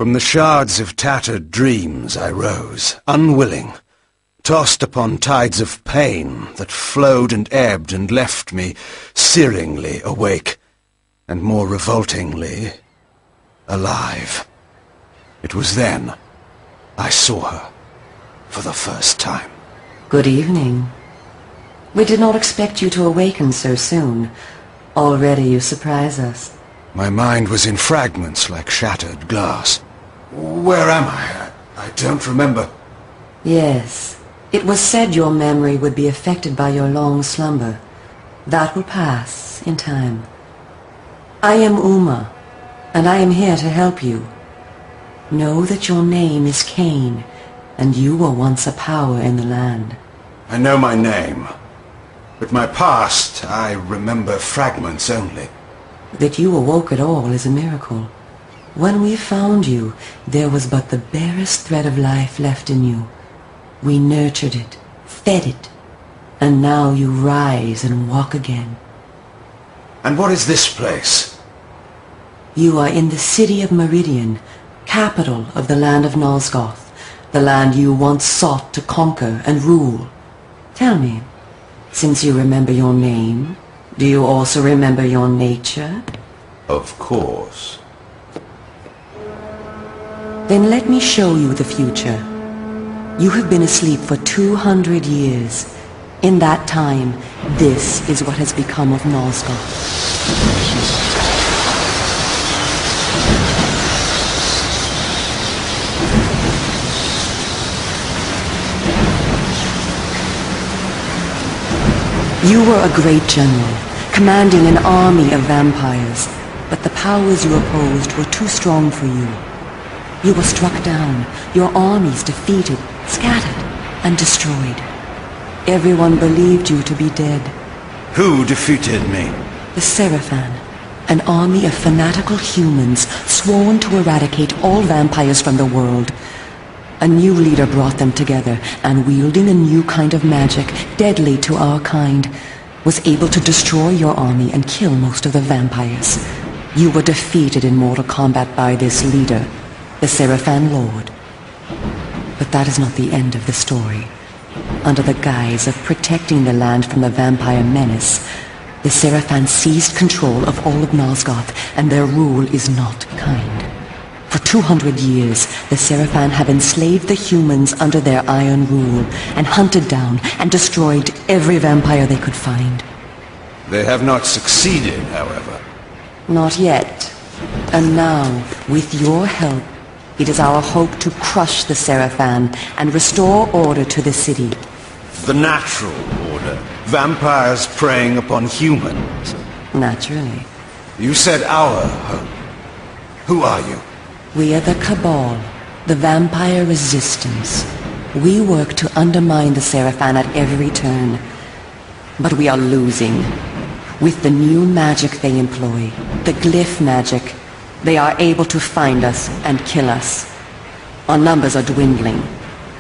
From the shards of tattered dreams I rose, unwilling, tossed upon tides of pain that flowed and ebbed and left me searingly awake, and more revoltingly, alive. It was then I saw her for the first time. Good evening. We did not expect you to awaken so soon. Already you surprise us. My mind was in fragments like shattered glass. Where am I? I don't remember. Yes. It was said your memory would be affected by your long slumber. That will pass in time. I am Uma, and I am here to help you. Know that your name is Kain, and you were once a power in the land. I know my name, but my past, I remember fragments only. That you awoke at all is a miracle. When we found you, there was but the barest thread of life left in you. We nurtured it, fed it, and now you rise and walk again. And what is this place? You are in the city of Meridian, capital of the land of Nosgoth, the land you once sought to conquer and rule. Tell me, since you remember your name, do you also remember your nature? Of course. Then let me show you the future. You have been asleep for 200 years. In that time, this is what has become of Nosgoth. You were a great general, commanding an army of vampires, but the powers you opposed were too strong for you. You were struck down, your armies defeated, scattered, and destroyed. Everyone believed you to be dead. Who defeated me? The Seraphan, an army of fanatical humans sworn to eradicate all vampires from the world. A new leader brought them together, and wielding a new kind of magic, deadly to our kind, was able to destroy your army and kill most of the vampires. You were defeated in mortal combat by this leader, the Seraphan Lord. But that is not the end of the story. Under the guise of protecting the land from the vampire menace, the Seraphan seized control of all of Nosgoth, and their rule is not kind. For 200 years, the Seraphan have enslaved the humans under their iron rule, and hunted down and destroyed every vampire they could find. They have not succeeded, however. Not yet. And now, with your help, it is our hope to crush the Seraphan and restore order to the city. The natural order. Vampires preying upon humans. Naturally. You said our hope. Who are you? We are the Cabal, the vampire resistance. We work to undermine the Seraphan at every turn. But we are losing. With the new magic they employ, the glyph magic, they are able to find us and kill us. Our numbers are dwindling.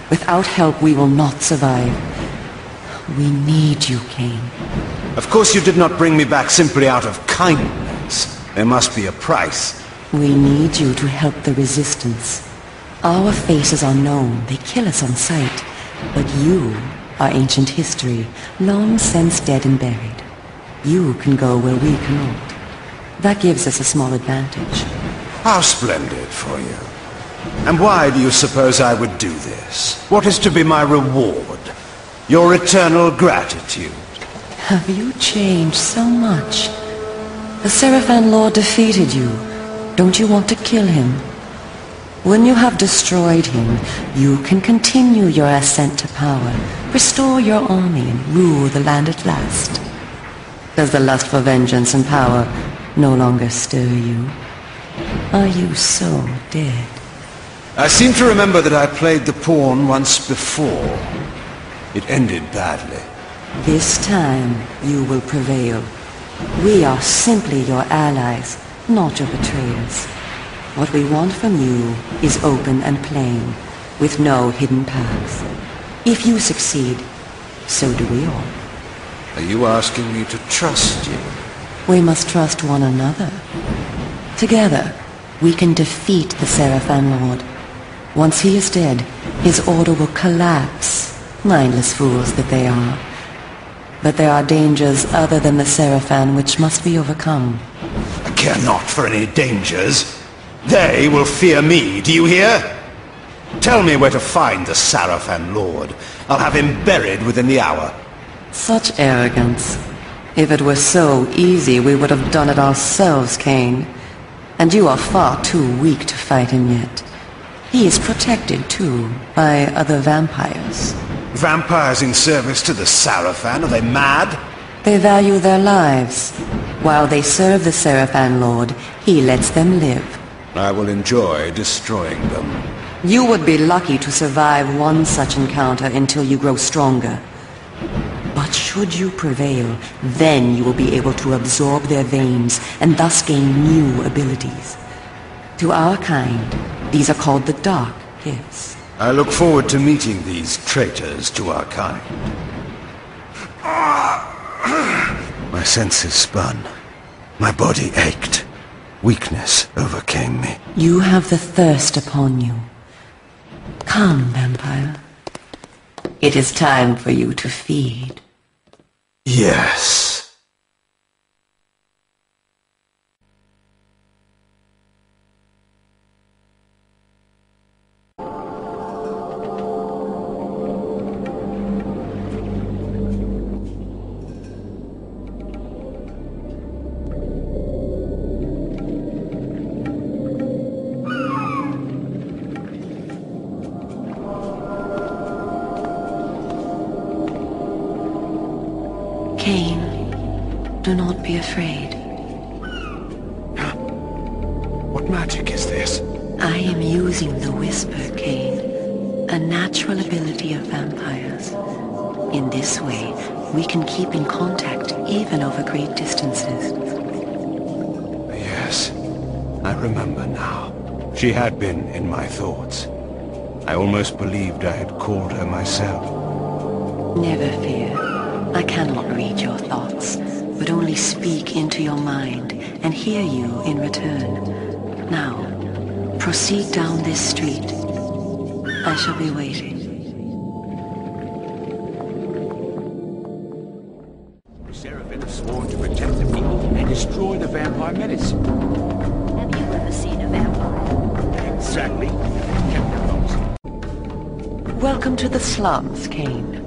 Without help, we will not survive. We need you, Kain. Of course you did not bring me back simply out of kindness. There must be a price. We need you to help the resistance. Our faces are known. They kill us on sight. But you are ancient history, long since dead and buried. You can go where we cannot. That gives us a small advantage. How splendid for you. And why do you suppose I would do this? What is to be my reward? Your eternal gratitude. Have you changed so much? The Seraphan Lord defeated you. Don't you want to kill him? When you have destroyed him, you can continue your ascent to power, restore your army, and rule the land at last. Does the lust for vengeance and power no longer stir you? Are you so dead? I seem to remember that I played the pawn once before. It ended badly. This time you will prevail. We are simply your allies, not your betrayers. What we want from you is open and plain, with no hidden paths. If you succeed, so do we all. Are you asking me to trust you? We must trust one another. Together, we can defeat the Seraphan Lord. Once he is dead, his order will collapse, mindless fools that they are. But there are dangers other than the Seraphan which must be overcome. I care not for any dangers. They will fear me, do you hear? Tell me where to find the Seraphan Lord. I'll have him buried within the hour. Such arrogance. If it were so easy, we would have done it ourselves, Kain. And you are far too weak to fight him yet. He is protected, too, by other vampires. Vampires in service to the Seraphan? Are they mad? They value their lives. While they serve the Seraphan Lord, he lets them live. I will enjoy destroying them. You would be lucky to survive one such encounter until you grow stronger. But should you prevail, then you will be able to absorb their veins and thus gain new abilities. To our kind, these are called the Dark Gifts. I look forward to meeting these traitors to our kind. My senses spun. My body ached. Weakness overcame me. You have the thirst upon you. Come, vampire. It is time for you to feed. Yes. Kain, do not be afraid. What magic is this? I am using the Whisper, Kain, a natural ability of vampires. In this way, we can keep in contact even over great distances. Yes, I remember now. She had been in my thoughts. I almost believed I had called her myself. Never fear. I cannot read your thoughts, but only speak into your mind and hear you in return. Now, proceed down this street. I shall be waiting. The Seraphim have sworn to protect the people and destroy the vampire menace. Have you ever seen a vampire? Exactly. Kept their promise. Welcome to the slums, Kain.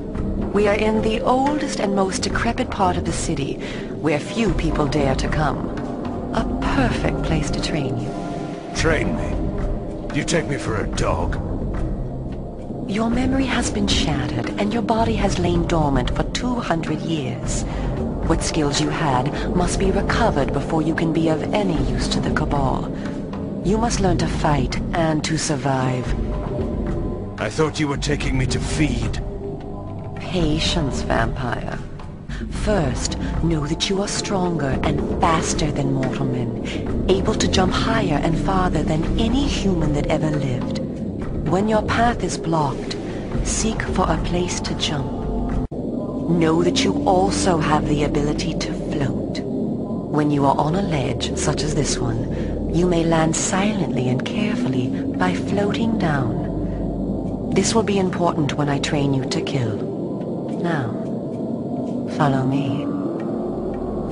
We are in the oldest and most decrepit part of the city, where few people dare to come. A perfect place to train you. Train me? Do you take me for a dog? Your memory has been shattered, and your body has lain dormant for 200 years. What skills you had must be recovered before you can be of any use to the Cabal. You must learn to fight and to survive. I thought you were taking me to feed. Patience, vampire. First, know that you are stronger and faster than mortal men, able to jump higher and farther than any human that ever lived. When your path is blocked, seek for a place to jump. Know that you also have the ability to float. When you are on a ledge, such as this one, you may land silently and carefully by floating down. This will be important when I train you to kill. Now, follow me.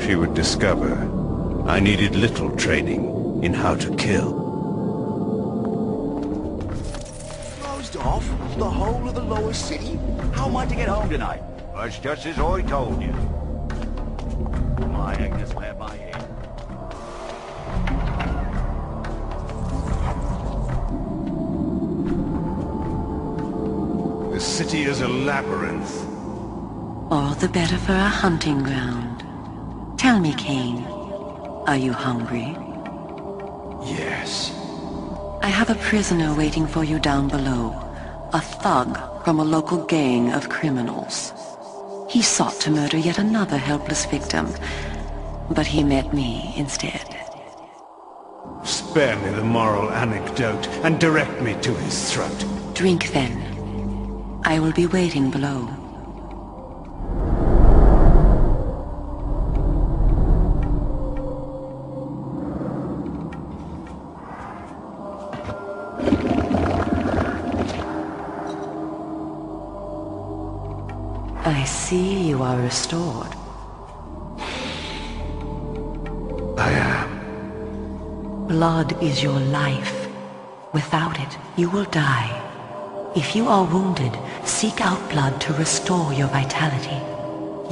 She would discover I needed little training in how to kill. Closed off the whole of the lower city? How am I to get home tonight? It's just as I told you. My Agnes, where my head. The city is a labyrinth. All the better for a hunting ground. Tell me, Kain, are you hungry? Yes. I have a prisoner waiting for you down below. A thug from a local gang of criminals. He sought to murder yet another helpless victim, but he met me instead. Spare me the moral anecdote and direct me to his throat. Drink then. I will be waiting below. I see you are restored. I am. Blood is your life. Without it, you will die. If you are wounded, seek out blood to restore your vitality.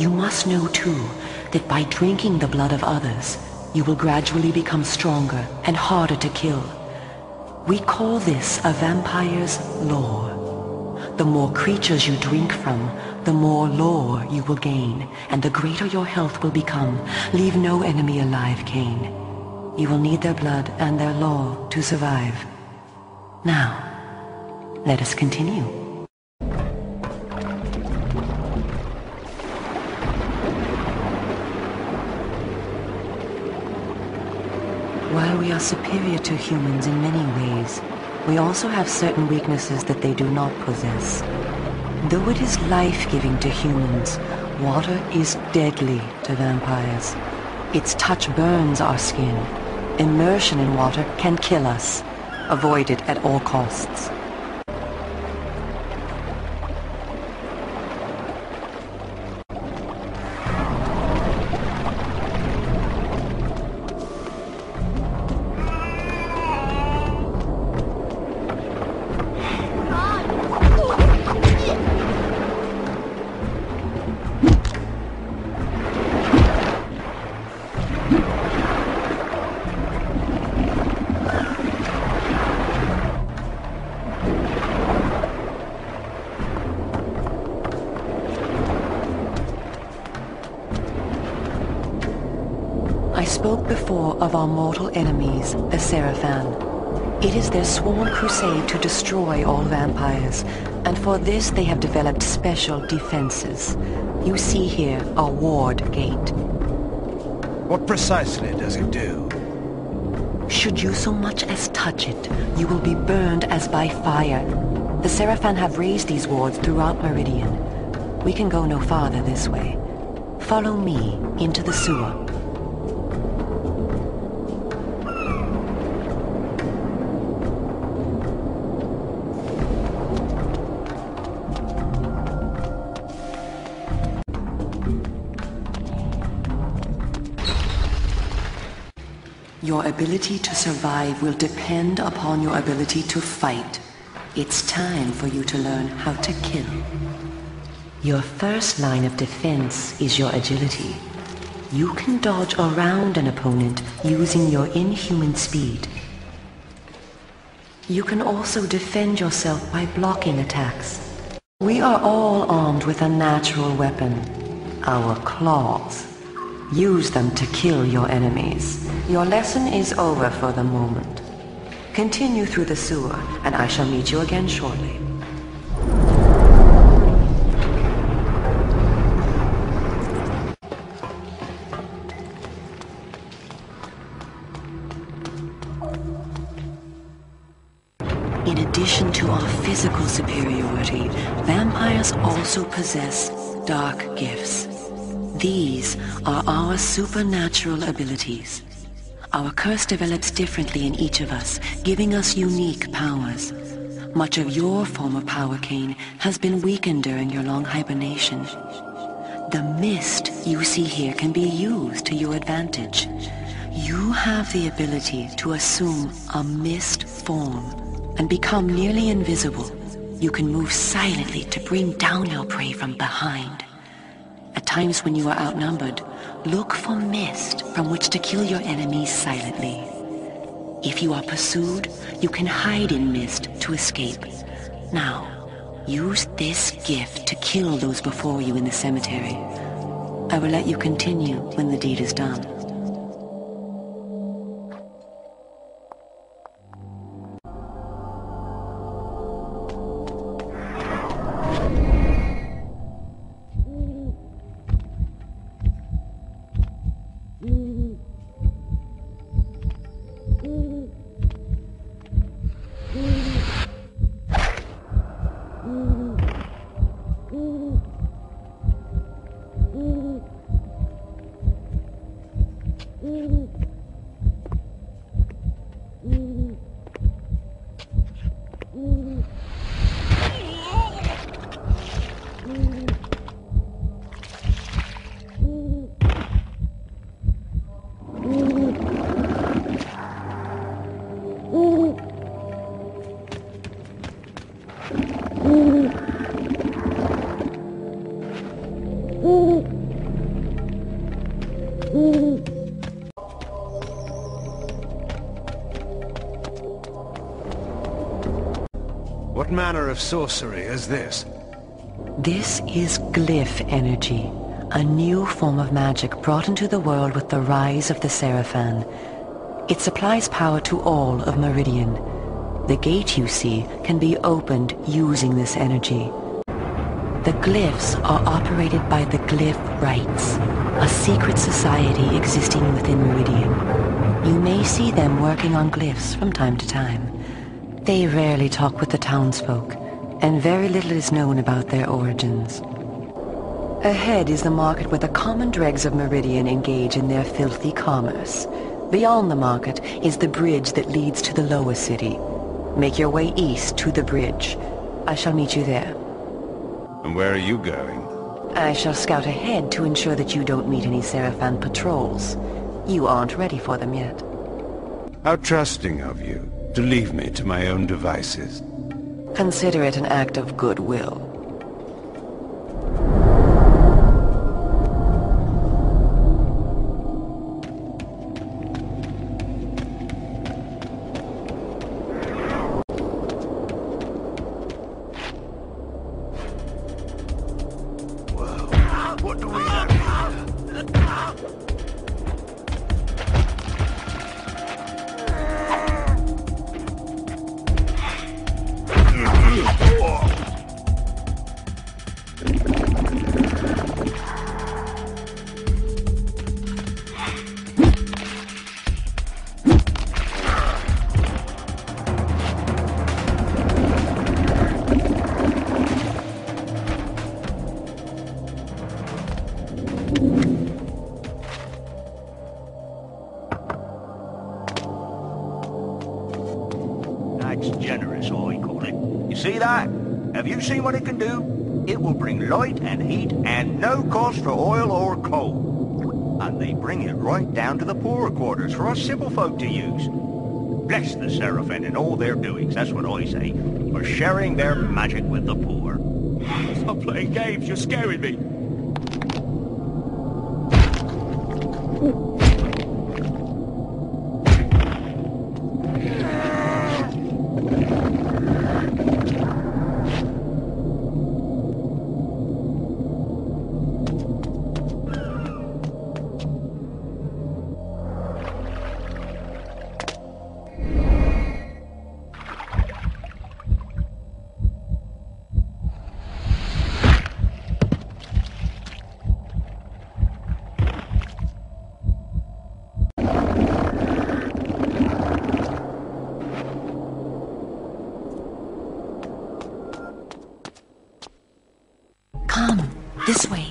You must know too, that by drinking the blood of others, you will gradually become stronger and harder to kill. We call this a vampire's lore. The more creatures you drink from, the more lore you will gain, and the greater your health will become. Leave no enemy alive, Kain. You will need their blood and their lore to survive. Now, let us continue. While we are superior to humans in many ways, we also have certain weaknesses that they do not possess. Though it is life-giving to humans, water is deadly to vampires. Its touch burns our skin. Immersion in water can kill us. Avoid it at all costs. I spoke before of our mortal enemies, the Seraphan. It is their sworn crusade to destroy all vampires, and for this they have developed special defenses. You see here a ward gate. What precisely does it do? Should you so much as touch it, you will be burned as by fire. The Seraphan have raised these wards throughout Meridian. We can go no farther this way. Follow me into the sewer. Your ability to survive will depend upon your ability to fight. It's time for you to learn how to kill. Your first line of defense is your agility. You can dodge around an opponent using your inhuman speed. You can also defend yourself by blocking attacks. We are all armed with a natural weapon, our claws. Use them to kill your enemies. Your lesson is over for the moment. Continue through the sewer, and I shall meet you again shortly. In addition to our physical superiority, vampires also possess dark gifts. These are our supernatural abilities. Our curse develops differently in each of us, giving us unique powers. Much of your form of power, Kain, has been weakened during your long hibernation. The mist you see here can be used to your advantage. You have the ability to assume a mist form and become nearly invisible. You can move silently to bring down your prey from behind. At times when you are outnumbered, look for mist from which to kill your enemies silently. If you are pursued, you can hide in mist to escape. Now, use this gift to kill those before you in the cemetery. I will let you continue when the deed is done. What manner of sorcery is this? This is glyph energy, a new form of magic brought into the world with the rise of the Seraphan. It supplies power to all of Meridian. The gate you see can be opened using this energy. The glyphs are operated by the Glyph Rites, a secret society existing within Meridian. You may see them working on glyphs from time to time. They rarely talk with the townsfolk, and very little is known about their origins. Ahead is the market where the common dregs of Meridian engage in their filthy commerce. Beyond the market is the bridge that leads to the lower city. Make your way east to the bridge. I shall meet you there. And where are you going? I shall scout ahead to ensure that you don't meet any Seraphan patrols. You aren't ready for them yet. How trusting of you to leave me to my own devices. Consider it an act of goodwill. What do we have here? That's generous, I call it. You see that? Have you seen what it can do? It will bring light and heat and no cost for oil or coal. And they bring it right down to the poorer quarters for us simple folk to use. Bless the Seraphan and all their doings, that's what I say, for sharing their magic with the poor. Stop playing games, you're scaring me. Come, this way.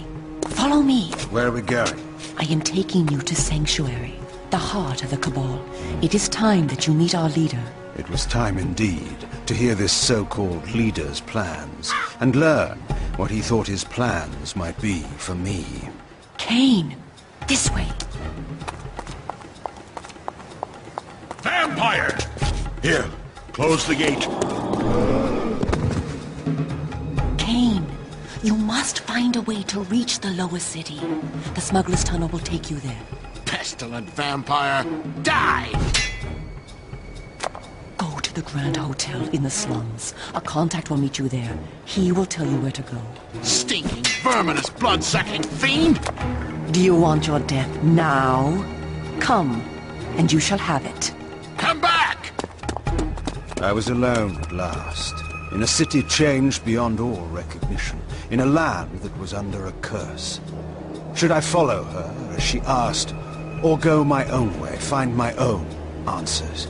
Follow me. Where are we going? I am taking you to Sanctuary, the heart of the Cabal. It is time that you meet our leader. It was time indeed to hear this so-called leader's plans, and learn what he thought his plans might be for me. Kain, this way. Vampire! Here, close the gate. Kain, you must find a way to reach the lower city. The smuggler's tunnel will take you there. Pestilent vampire, die! Go to the Grand Hotel in the slums. A contact will meet you there. He will tell you where to go. Stinking, verminous, blood-sucking fiend! Do you want your death now? Come, and you shall have it. Come back! I was alone at last, in a city changed beyond all recognition, in a land that was under a curse. Should I follow her, as she asked, or go my own way, find my own answers?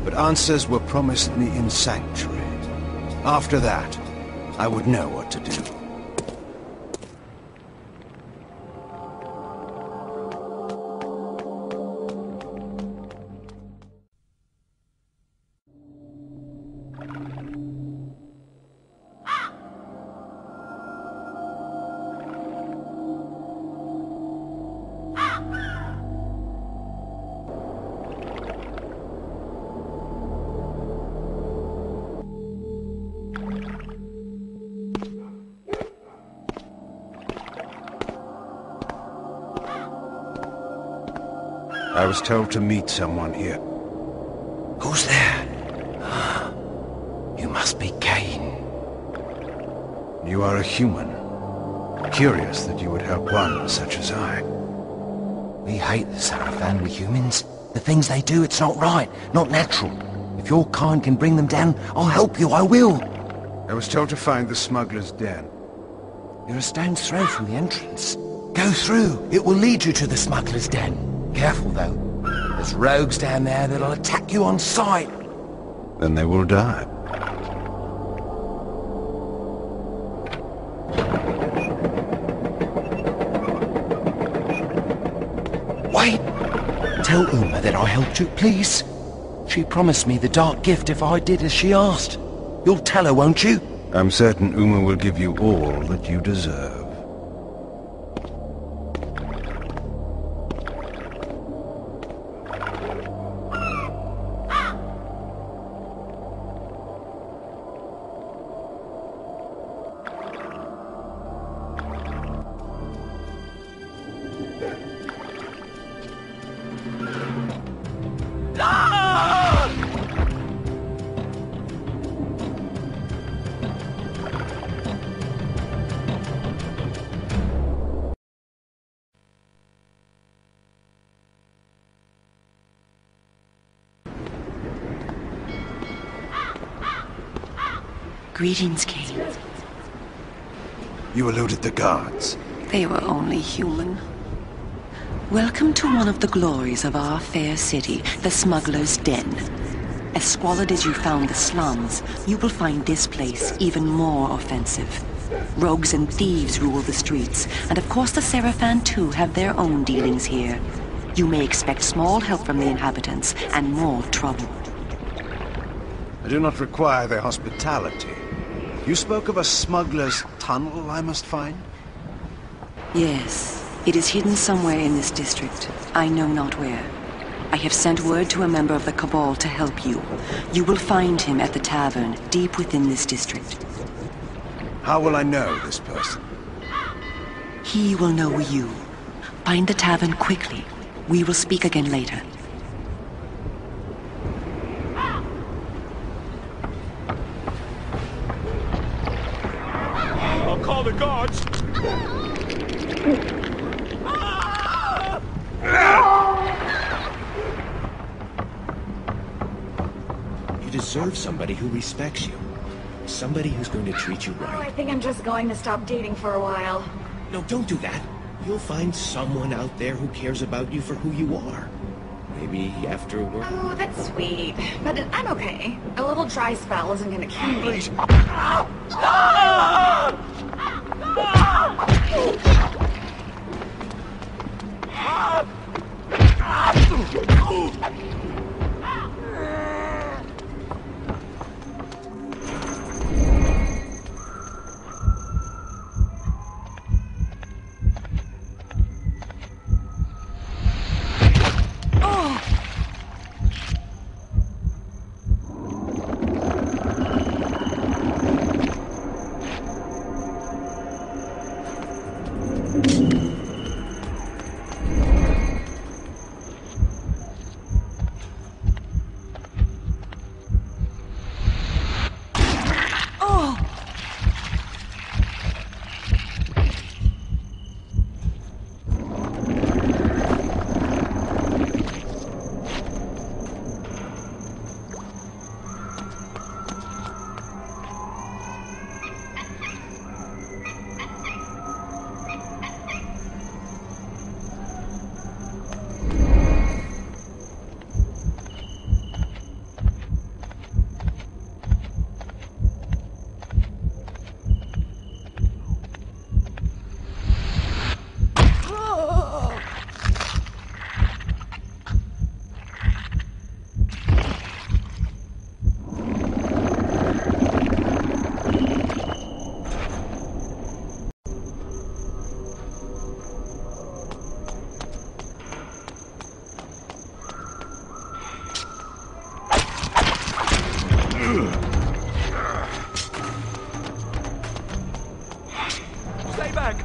But answers were promised me in Sanctuary. After that, I would know what to do. I was told to meet someone here. Who's there? You must be Kain. You are a human. Curious that you would help one such as I. We hate the Sarafan, we humans. The things they do, it's not right, not natural. If your kind can bring them down, I'll help you, I will. I was told to find the Smugglers Den. You're a stone's throw from the entrance. Go through, it will lead you to the Smugglers Den. Careful though, there's rogues down there that'll attack you on sight. Then they will die. Wait! Tell Uma that I helped you, please. She promised me the dark gift if I did as she asked. You'll tell her, won't you? I'm certain Uma will give you all that you deserve. Greetings, Kain. You eluded the guards. They were only human. Welcome to one of the glories of our fair city, the Smugglers Den. As squalid as you found the slums, you will find this place even more offensive. Rogues and thieves rule the streets, and of course the Sarafan too have their own dealings here. You may expect small help from the inhabitants, and more trouble. I do not require their hospitality. You spoke of a smuggler's tunnel I must find? Yes, it is hidden somewhere in this district. I know not where. I have sent word to a member of the Cabal to help you. You will find him at the tavern, deep within this district. How will I know this person? He will know you. Find the tavern quickly. We will speak again later. I'll call the guards! You deserve somebody who respects you. Somebody who's going to treat you Oh, I right. think I'm just going to stop dating for a while. No, don't do that. You'll find someone out there who cares about you for who you are. Maybe after work. Oh, that's sweet. But I'm okay. A little dry spell isn't gonna kill me. Stay back!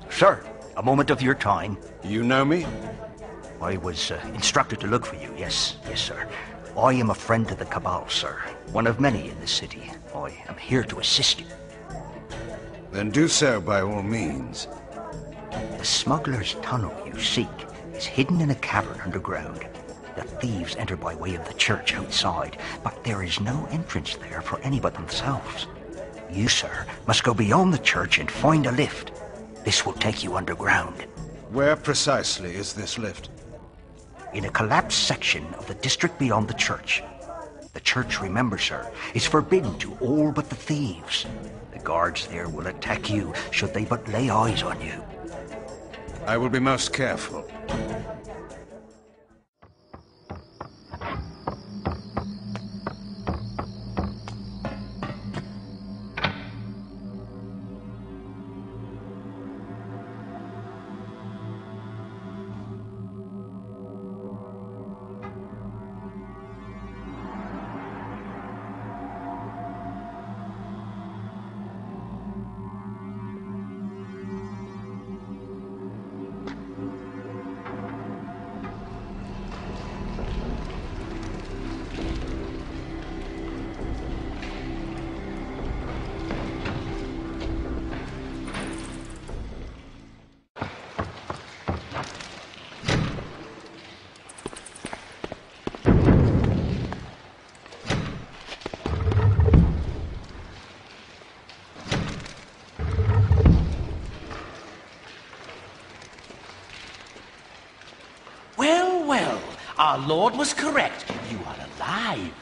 Sir, a moment of your time. You know me? I was instructed to look for you, yes, sir. I am a friend of the Cabal, sir. One of many in this city. I am here to assist you. Then do so by all means. The smuggler's tunnel you seek is hidden in a cavern underground. The thieves enter by way of the church outside, but there is no entrance there for any but themselves. You, sir, must go beyond the church and find a lift. This will take you underground. Where precisely is this lift? In a collapsed section of the district beyond the church. The church, remember, sir, is forbidden to all but the thieves. The guards there will attack you should they but lay eyes on you. I will be most careful. Our Lord was correct. You are alive.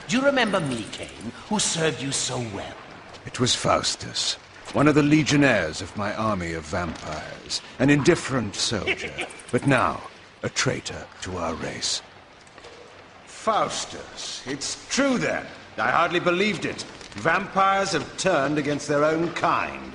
Do you remember me, Kain, who served you so well? It was Faustus, one of the legionnaires of my army of vampires. An indifferent soldier, but now a traitor to our race. Faustus, it's true then. I hardly believed it. Vampires have turned against their own kind.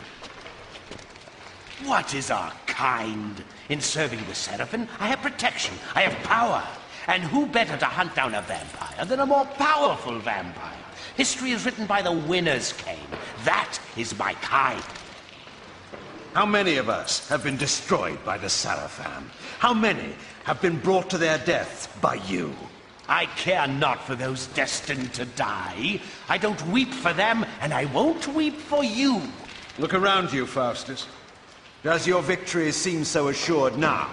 What is our kind? In serving the Seraphim, I have protection, I have power. And who better to hunt down a vampire than a more powerful vampire? History is written by the winners, Kain. That is my kind. How many of us have been destroyed by the Seraphim? How many have been brought to their deaths by you? I care not for those destined to die. I don't weep for them, and I won't weep for you. Look around you, Faustus. Does your victory seem so assured now?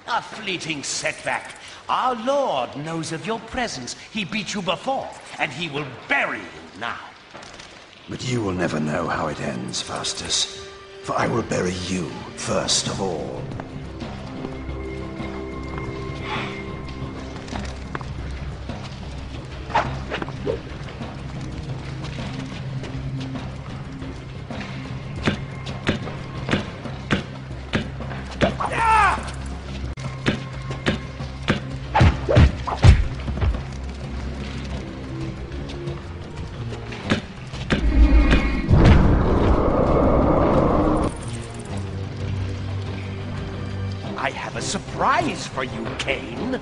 A fleeting setback. Our Lord knows of your presence. He beat you before, and he will bury you now. But you will never know how it ends, Faustus. For I will bury you first of all. I have a surprise for you, Kain.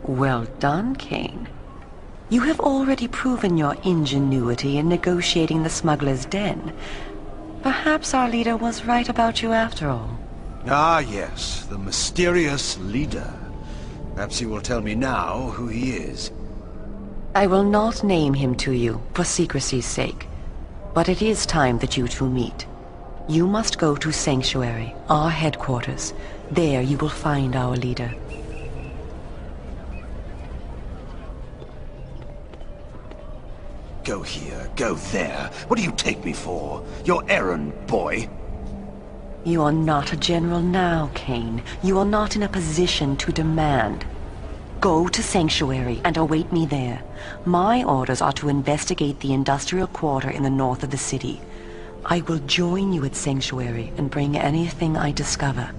Well done, Kain. You have already proven your ingenuity in negotiating the Smugglers Den. Perhaps our leader was right about you after all. Ah, yes, the mysterious leader. Perhaps you will tell me now who he is. I will not name him to you, for secrecy's sake. But it is time that you two meet. You must go to Sanctuary, our headquarters. There you will find our leader. Go here, go there. What do you take me for? Your errand boy? You are not a general now, Kain. You are not in a position to demand. Go to Sanctuary and await me there. My orders are to investigate the industrial quarter in the north of the city. I will join you at Sanctuary and bring anything I discover.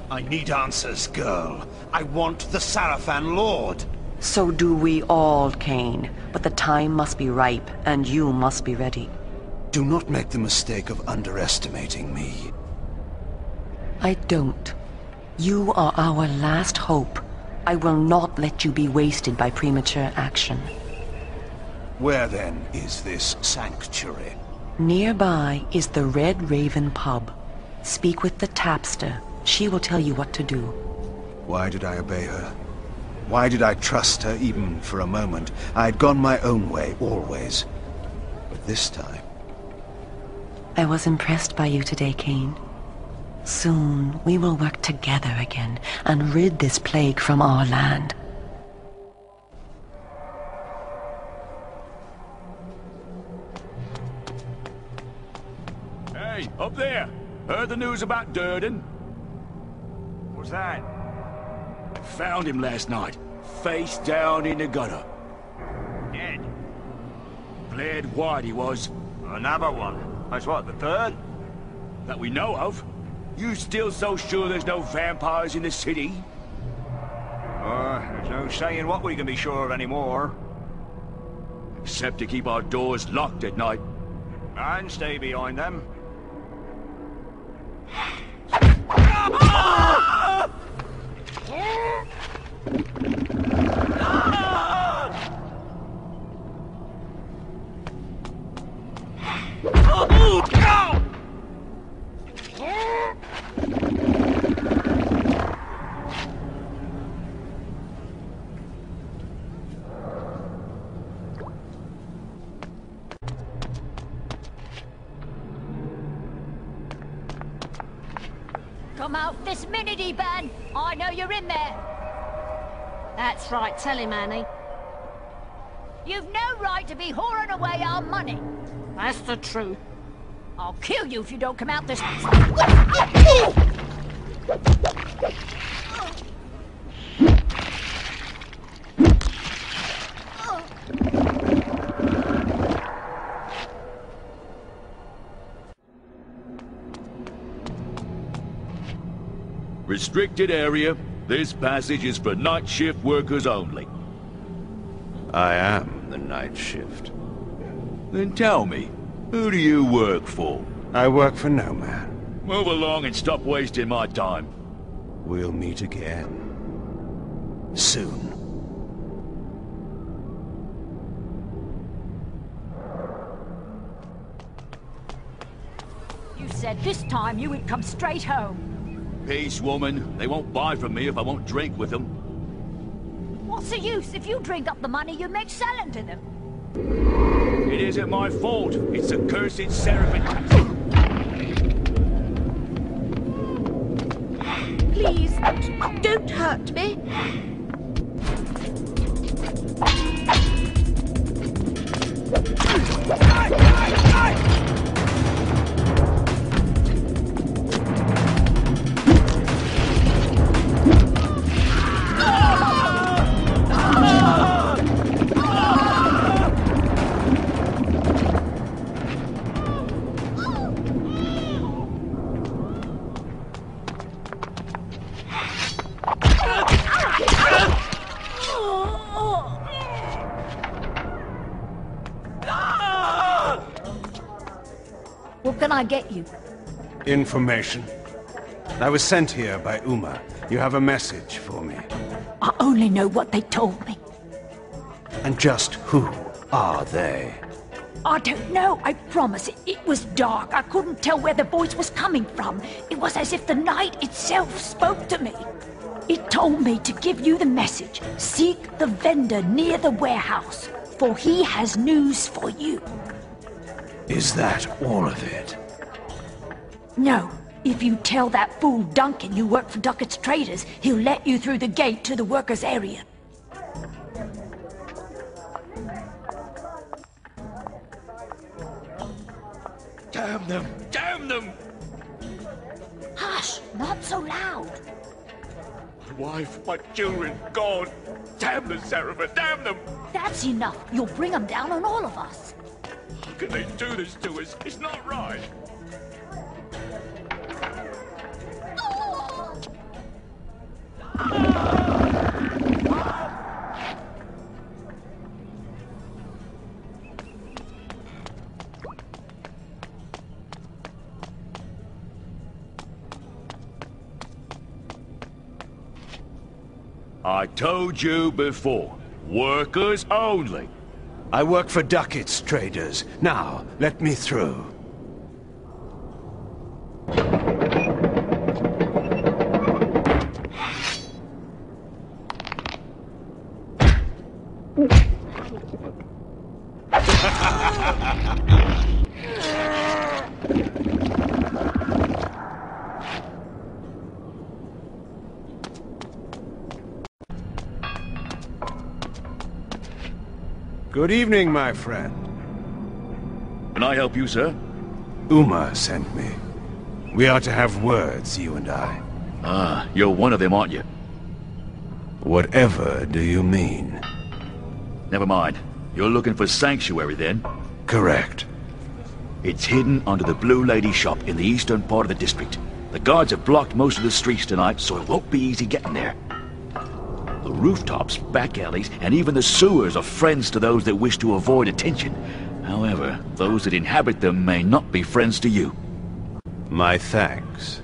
I need answers, girl. I want the Sarafan Lord. So do we all, Kain. But the time must be ripe, and you must be ready. Do not make the mistake of underestimating me. I don't. You are our last hope. I will not let you be wasted by premature action. Where then is this sanctuary? Nearby is the Red Raven pub. Speak with the tapster. She will tell you what to do. Why did I obey her? Why did I trust her even for a moment? I had gone my own way, always. But this time... I was impressed by you today, Kain. Soon we will work together again and rid this plague from our land. Hey, up there! Heard the news about Durden? What's that? Found him last night, face down in the gutter. Dead. Bled white he was. Another one. That's what, the third? That we know of. You still so sure there's no vampires in the city? There's no saying what we can be sure of anymore. Except to keep our doors locked at night. And stay behind them. Come out this minute, Ben. I know you're in there. That's right, tell him, Annie. You've no right to be whoring away our money. That's the truth. I'll kill you if you don't come out this... Restricted area. This passage is for night shift workers only. I am the night shift. Then tell me, who do you work for? I work for no man. Move along and stop wasting my time. We'll meet again. Soon. You said this time you would come straight home. Peace, woman. They won't buy from me if I won't drink with them. What's the use? If you drink up the money you make selling to them. It isn't my fault. It's a cursed Seraphim. Please, don't hurt me. What can I get you? Information. I was sent here by Uma. You have a message for me. I only know what they told me. And just who are they? I don't know, I promise. It was dark. I couldn't tell where the voice was coming from. It was as if the night itself spoke to me. It told me to give you the message. Seek the vendor near the warehouse, for he has news for you. Is that all of it? No. If you tell that fool Duncan you work for Duckett's Traders, he'll let you through the gate to the workers' area. Damn them! Damn them! Hush! Not so loud. My wife, my children, gone. Damn the Seraphim! Damn them! That's enough. You'll bring them down on all of us. How can they do this to us? It's not right. I told you before, workers only. I work for Duckett's Traders. Now, let me through. Good evening, my friend. Can I help you, sir? Uma sent me. We are to have words, you and I. Ah, you're one of them, aren't you? Whatever do you mean? Never mind. You're looking for sanctuary, then? Correct. It's hidden under the Blue Lady shop in the eastern part of the district. The guards have blocked most of the streets tonight, so it won't be easy getting there. The rooftops, back alleys, and even the sewers are friends to those that wish to avoid attention. However, those that inhabit them may not be friends to you. My thanks.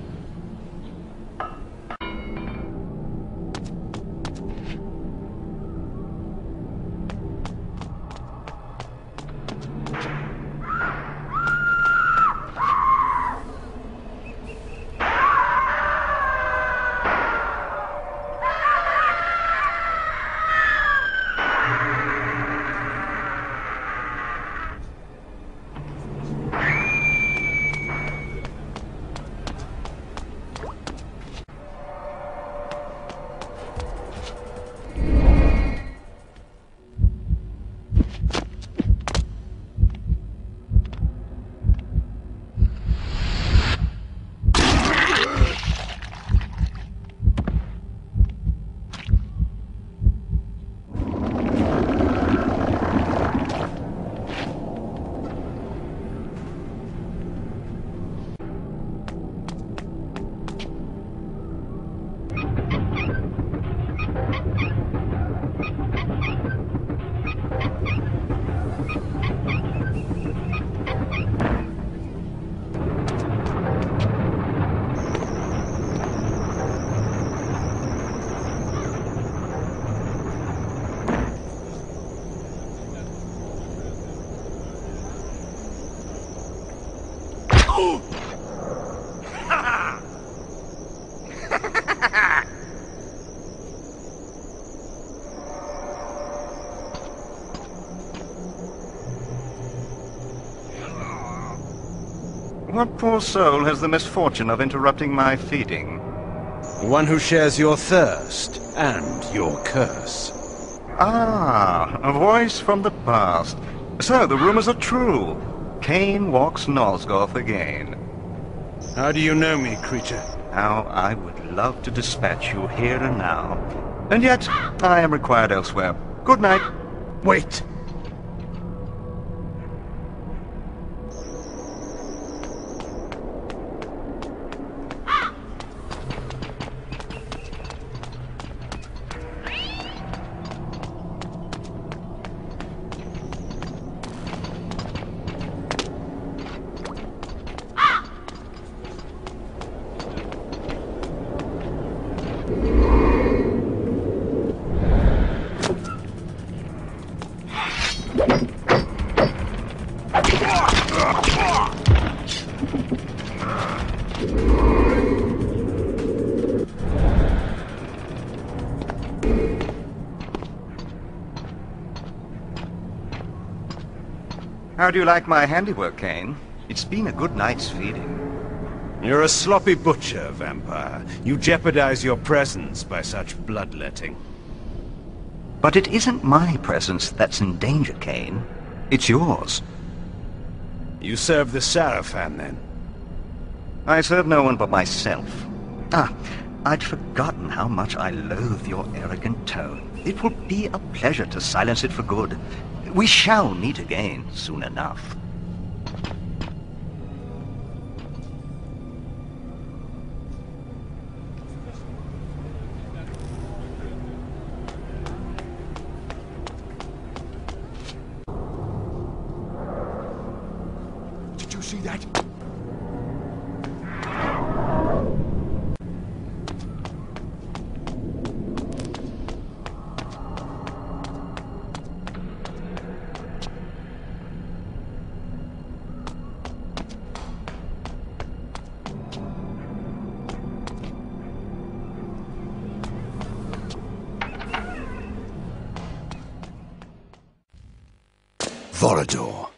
What poor soul has the misfortune of interrupting my feeding? One who shares your thirst and your curse. Ah, a voice from the past. So the rumors are true. Kain walks Nosgoth again. How do you know me, creature? How I would love to dispatch you here and now. And yet, I am required elsewhere. Good night. Wait! How do you like my handiwork, Kain? It's been a good night's feeding. You're a sloppy butcher, vampire. You jeopardize your presence by such bloodletting. But it isn't my presence that's in danger, Kain. It's yours. You serve the Sarafan, then? I serve no one but myself. I'd forgotten how much I loathe your arrogant tone. It will be a pleasure to silence it for good. We shall meet again soon enough. Did you see that? Vorador,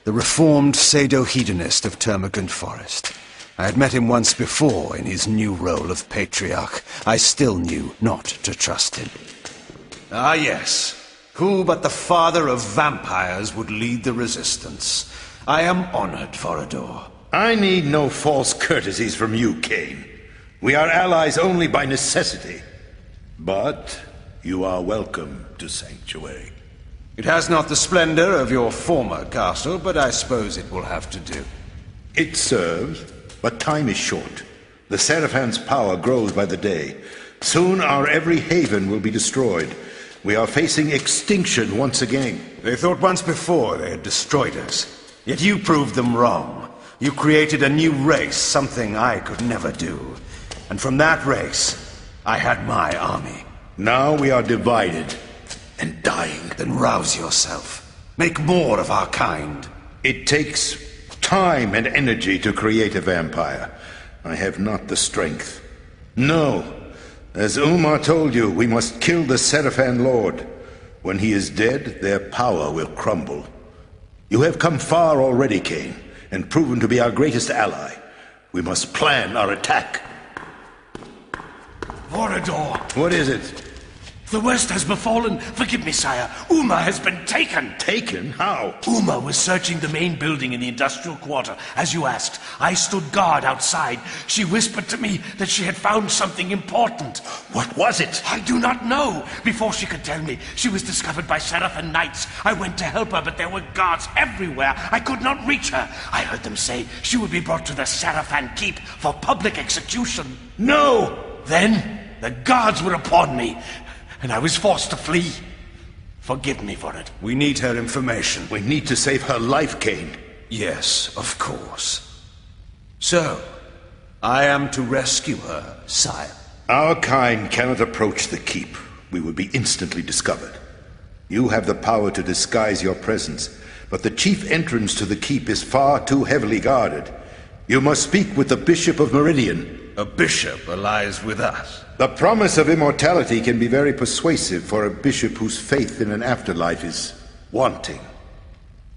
the reformed pseudo-hedonist of Termagant Forest. I had met him once before in his new role of patriarch. I still knew not to trust him. Ah, yes. Who but the father of vampires would lead the resistance? I am honored, Vorador. I need no false courtesies from you, Kain. We are allies only by necessity. But you are welcome to Sanctuary. It has not the splendor of your former castle, but I suppose it will have to do. It serves, but time is short. The Seraphans' power grows by the day. Soon our every haven will be destroyed. We are facing extinction once again. They thought once before they had destroyed us. Yet you proved them wrong. You created a new race, something I could never do. And from that race, I had my army. Now we are divided and dying. Then rouse yourself. Make more of our kind. It takes time and energy to create a vampire. I have not the strength. No. As Umar told you, we must kill the Seraphan Lord. When he is dead, their power will crumble. You have come far already, Kain, and proven to be our greatest ally. We must plan our attack. Vorador! What is it? The worst has befallen. Forgive me, sire. Uma has been taken. Taken? How? Uma was searching the main building in the industrial quarter, as you asked. I stood guard outside. She whispered to me that she had found something important. What was it? I do not know. Before she could tell me, she was discovered by Seraphan knights. I went to help her, but there were guards everywhere. I could not reach her. I heard them say she would be brought to the Seraphan Keep for public execution. No! Then the guards were upon me, and I was forced to flee. Forgive me for it. We need her information. We need to save her life, Kain. Yes, of course. So, I am to rescue her, sire. Our kind cannot approach the keep. We would be instantly discovered. You have the power to disguise your presence, but the chief entrance to the keep is far too heavily guarded. You must speak with the Bishop of Meridian. A bishop allies with us. The promise of immortality can be very persuasive for a bishop whose faith in an afterlife is wanting.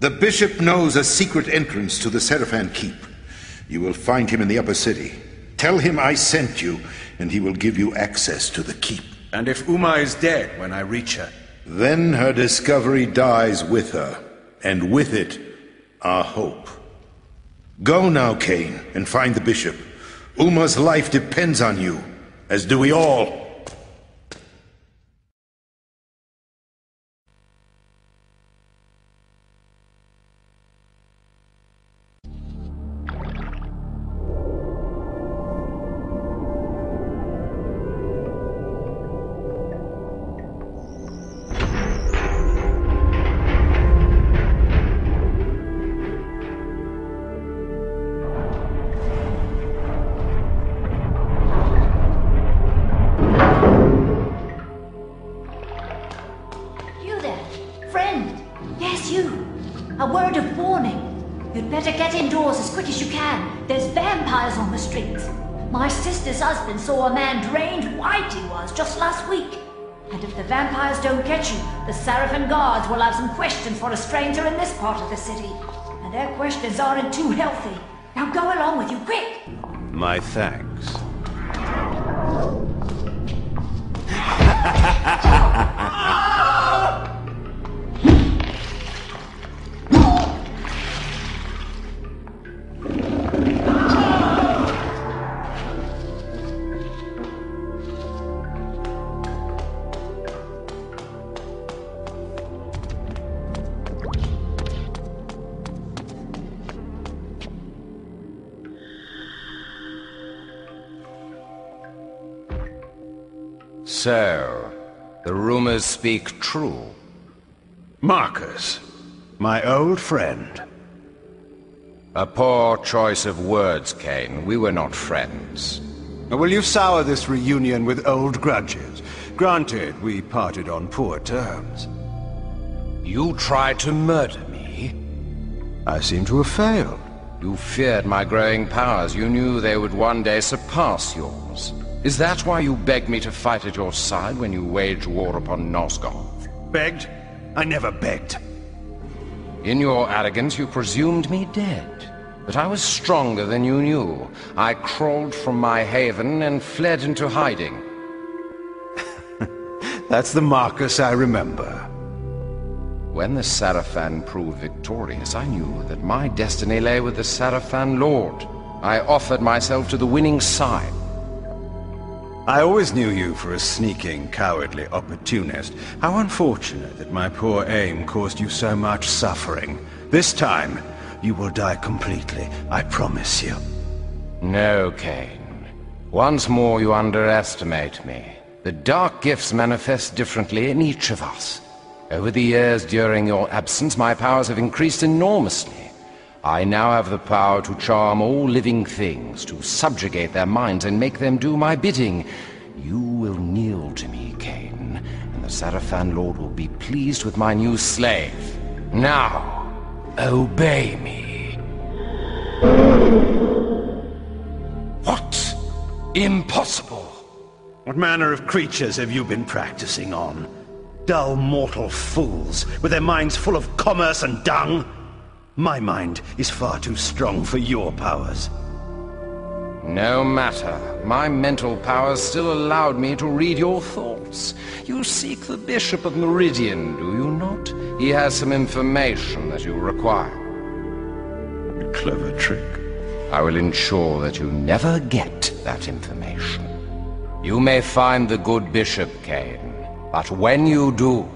The bishop knows a secret entrance to the Seraphan Keep. You will find him in the upper city. Tell him I sent you, and he will give you access to the keep. And if Uma is dead when I reach her? Then her discovery dies with her, and with it, our hope. Go now, Kain, and find the bishop. Uma's life depends on you, as do we all. My sister's husband saw a man drained white he was just last week. And if the vampires don't get you, the Sarafan guards will have some questions for a stranger in this part of the city. And their questions aren't too healthy. Now go along with you, quick! My thanks. So, the rumors speak true. Marcus, my old friend. A poor choice of words, Kain. We were not friends. Will you sour this reunion with old grudges? Granted, we parted on poor terms. You tried to murder me? I seem to have failed. You feared my growing powers. You knew they would one day surpass yours. Is that why you begged me to fight at your side when you waged war upon Nosgoth? Begged? I never begged. In your arrogance, you presumed me dead. But I was stronger than you knew. I crawled from my haven and fled into hiding. That's the Marcus I remember. When the Sarafan proved victorious, I knew that my destiny lay with the Sarafan Lord. I offered myself to the winning side. I always knew you for a sneaking, cowardly opportunist. How unfortunate that my poor aim caused you so much suffering. This time, you will die completely, I promise you. No, Kain. Once more you underestimate me. The dark gifts manifest differently in each of us. Over the years during your absence, my powers have increased enormously. I now have the power to charm all living things, to subjugate their minds and make them do my bidding. You will kneel to me, Kain, and the Sarafan Lord will be pleased with my new slave. Now, obey me. What? Impossible! What manner of creatures have you been practicing on? Dull mortal fools, with their minds full of commerce and dung? My mind is far too strong for your powers. No matter. My mental powers still allowed me to read your thoughts. You seek the Bishop of Meridian, do you not? He has some information that you require. A clever trick. I will ensure that you never get that information. You may find the good Bishop, Kain, but when you do,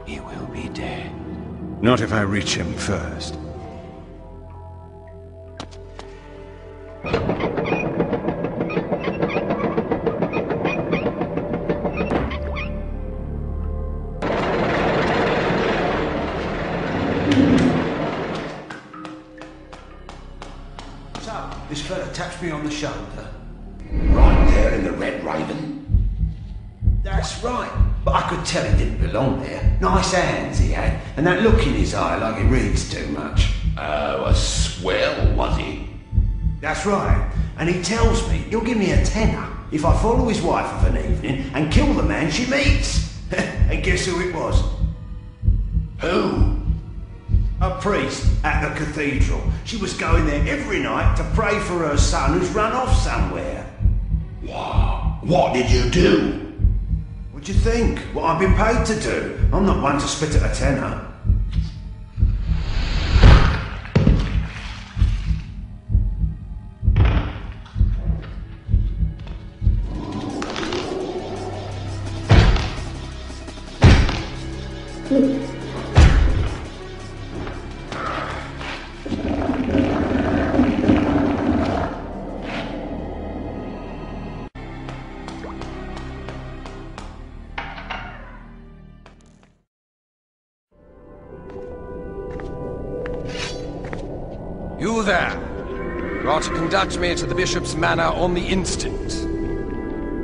he will be dead. Not if I reach him first. So, this fella tapped me on the shoulder. Right there in the Red Raven? That's right, but I could tell he didn't belong there. Nice hands he had, and that look in his eye like he reads too much. Oh, a swell, was he? That's right, and he tells me he'll give me a tenner if I follow his wife of an evening and kill the man she meets. And guess who it was? Who? A priest at the cathedral. She was going there every night to pray for her son who's run off somewhere. Wow, what did you do? What do you think? What I've been paid to do? I'm not one to spit at a tenner. You there! You are to conduct me to the Bishop's manor on the instant.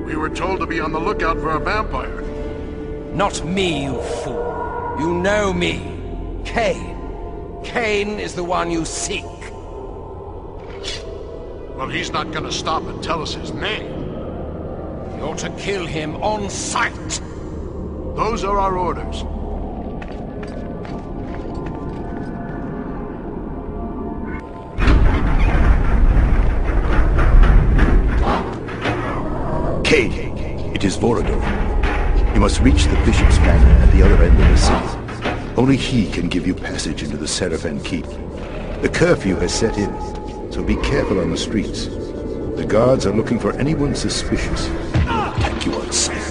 We were told to be on the lookout for a vampire. Not me, you fool. You know me. Kain. Kain is the one you seek. Well, he's not gonna stop and tell us his name. You're to kill him on sight. Those are our orders. Kain, it is Vorador. You must reach the Bishop's manor at the other end of the city. Only he can give you passage into the Seraphan Keep. The curfew has set in, so be careful on the streets. The guards are looking for anyone suspicious. They will attack you on sight.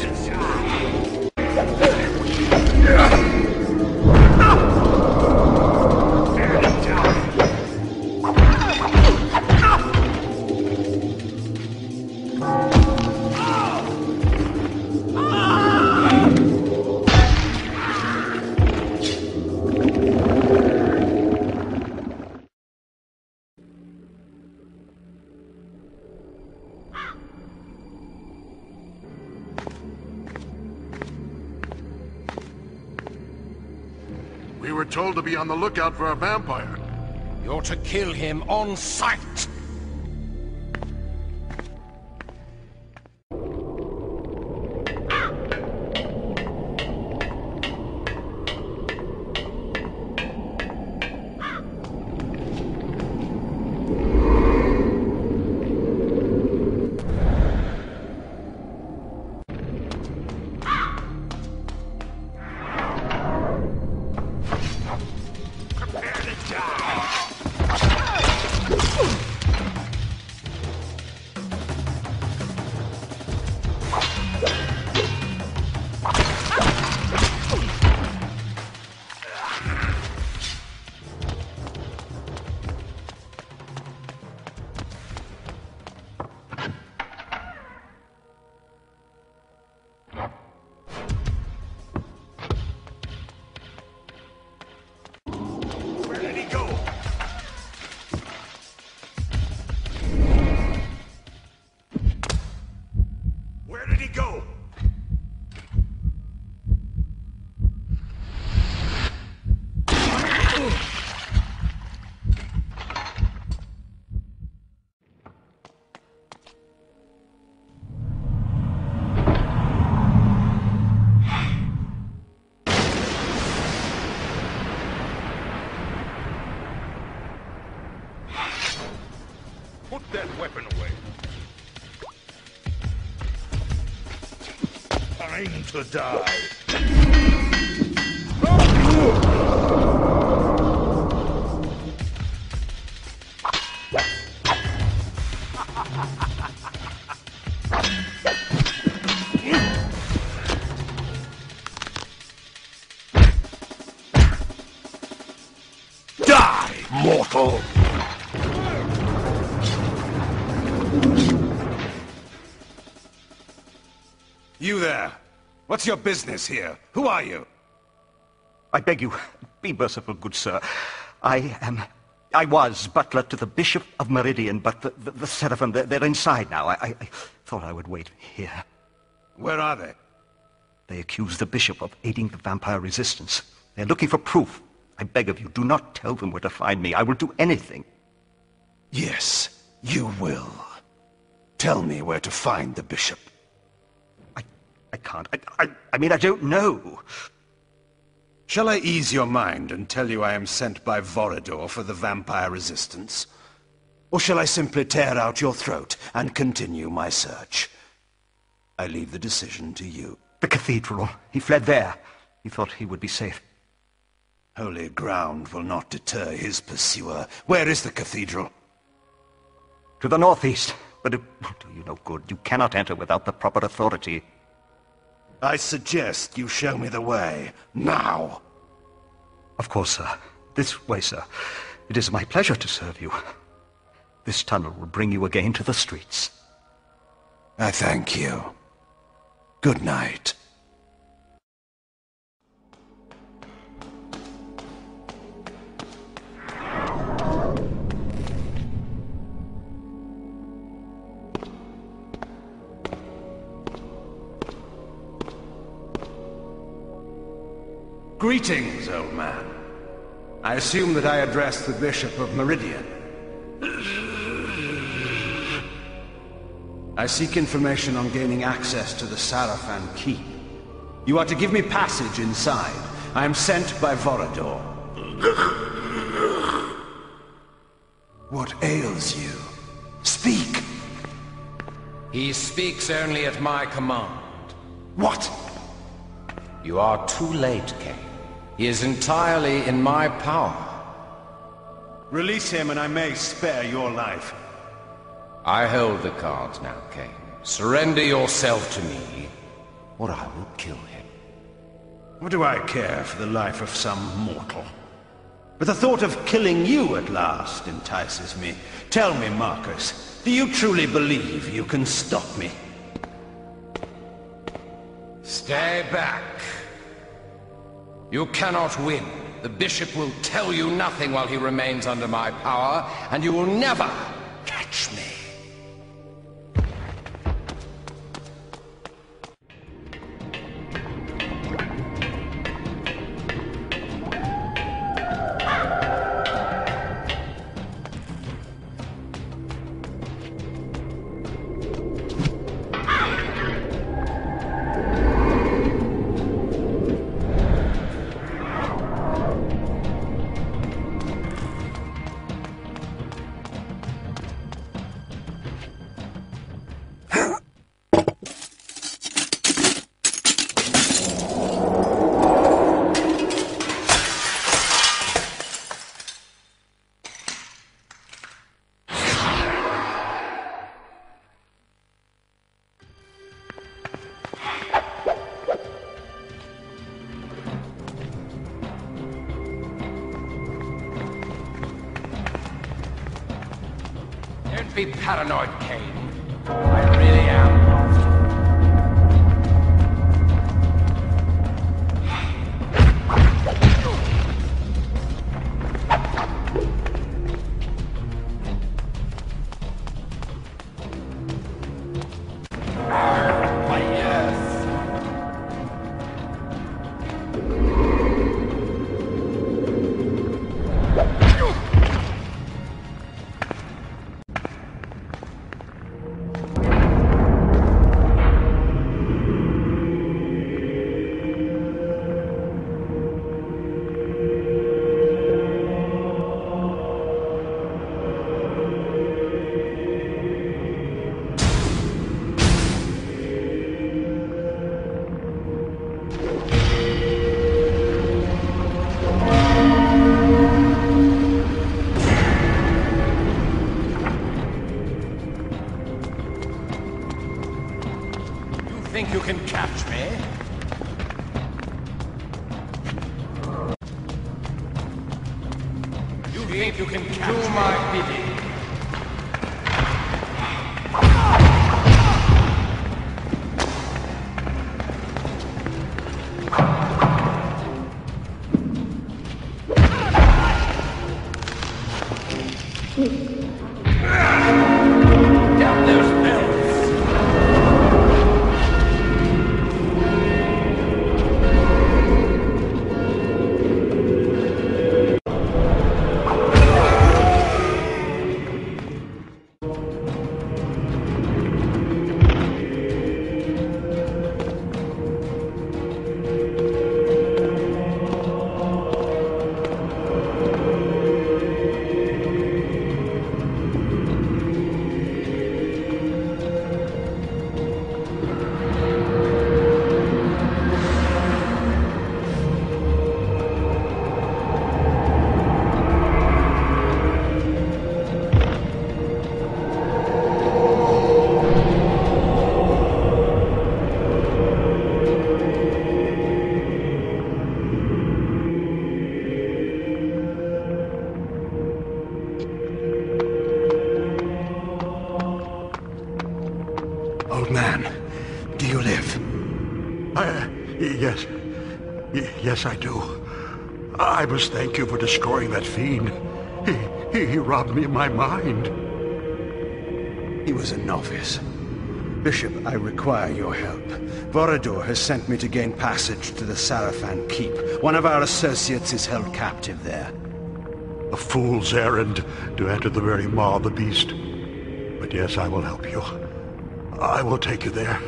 We were told to be on the lookout for a vampire. You're to kill him on sight! Put that weapon away. Time to die. Die, mortal! You there! What's your business here? Who are you? I beg you, be merciful, good sir. I was butler to the Bishop of Meridian, but the Seraphim, they're inside now. I thought I would wait here. Where are they? They accuse the Bishop of aiding the vampire resistance. They're looking for proof. I beg of you, do not tell them where to find me. I will do anything. Yes, you will. Tell me where to find the Bishop. I can't. I mean, I don't know. Shall I ease your mind and tell you I am sent by Vorador for the vampire resistance? Or shall I simply tear out your throat and continue my search? I leave the decision to you. The cathedral. He fled there. He thought he would be safe. Holy ground will not deter his pursuer. Where is the cathedral? To the northeast. But it will do you no good. You cannot enter without the proper authority. I suggest you show me the way, now. Of course, sir. This way, sir. It is my pleasure to serve you. This tunnel will bring you again to the streets. I thank you. Good night. Greetings, old man. I assume that I address the Bishop of Meridian. I seek information on gaining access to the Seraphan Keep. You are to give me passage inside. I am sent by Vorador. What ails you? Speak! He speaks only at my command. What? You are too late, Kain. He is entirely in my power. Release him and I may spare your life. I hold the cards now, Kain. Surrender yourself to me, or I will kill him. What do I care for the life of some mortal? But the thought of killing you at last entices me. Tell me, Marcus, do you truly believe you can stop me? Stay back. You cannot win. The bishop will tell you nothing while he remains under my power, and you will never catch me. Don't be paranoid, Kain. I really am. Think you can catch me? You think you can catch me? Do my bidding. Down those bells. Old man, do you live? Yes. Yes, I do. I must thank you for destroying that fiend. He robbed me of my mind. He was a novice. Bishop, I require your help. Vorador has sent me to gain passage to the Sarafan Keep. One of our associates is held captive there. A fool's errand to enter the very maw of the beast. But yes, I will help you. I will take you there.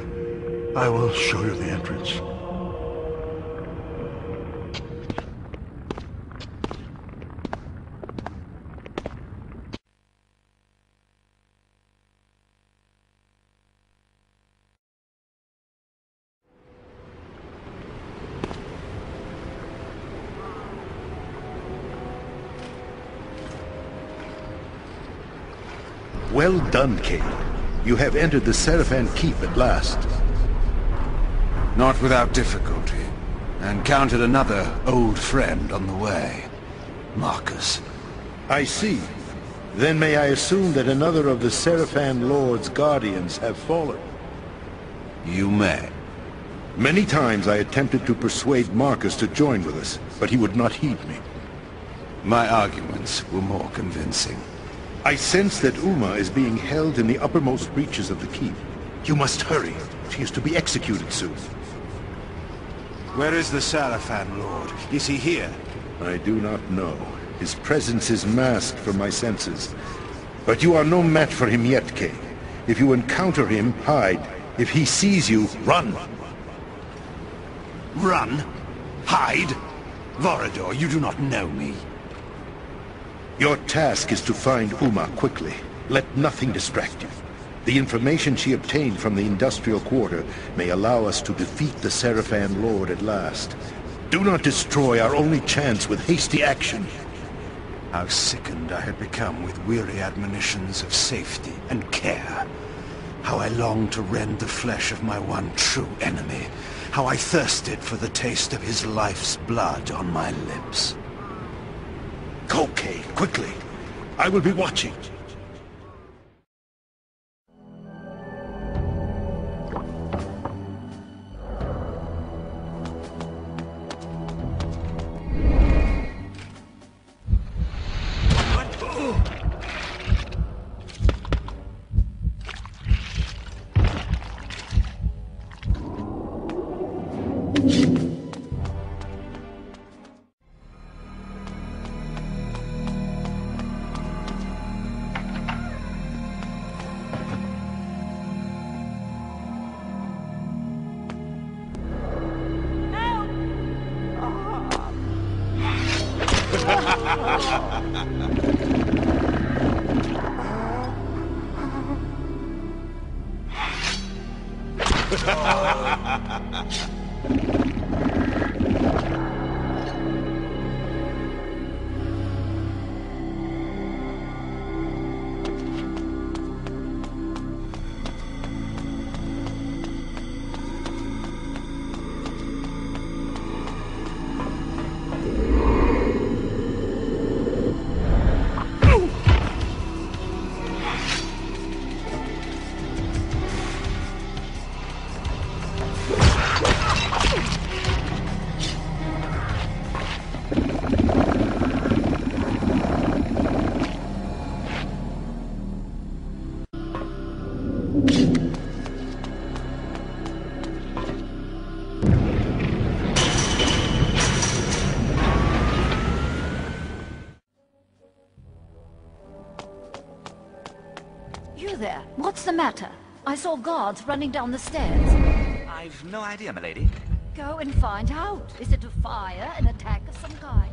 I will show you the entrance. Well done, Kain. You have entered the Seraphan Keep at last. Not without difficulty. I encountered another old friend on the way. Marcus. I see. Then may I assume that another of the Seraphan Lord's guardians have fallen? You may. Many times I attempted to persuade Marcus to join with us, but he would not heed me. My arguments were more convincing. I sense that Uma is being held in the uppermost reaches of the keep. You must hurry. She is to be executed soon. Where is the Seraphan Lord? Is he here? I do not know. His presence is masked from my senses. But you are no match for him yet, Kain. If you encounter him, hide. If he sees you, run! Run? Hide? Vorador, you do not know me. Your task is to find Uma quickly. Let nothing distract you. The information she obtained from the industrial quarter may allow us to defeat the Seraphan Lord at last. Do not destroy our only chance with hasty action. How sickened I had become with weary admonitions of safety and care. How I longed to rend the flesh of my one true enemy. How I thirsted for the taste of his life's blood on my lips. Go, Kain, quickly. I will be watching. You there? What's the matter? I saw guards running down the stairs. I've no idea, milady. Go and find out. Is it a fire, an attack of some kind?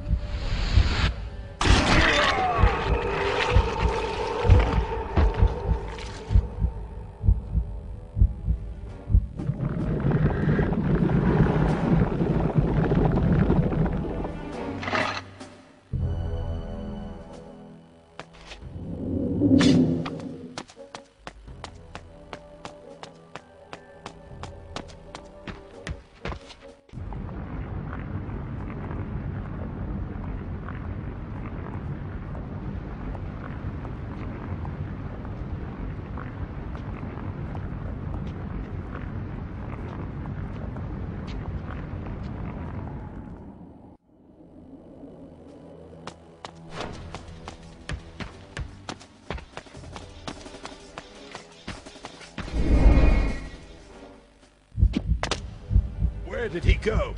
Where did he go?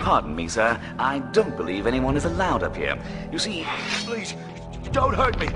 Pardon me, sir. I don't believe anyone is allowed up here. You see... Please, don't hurt me!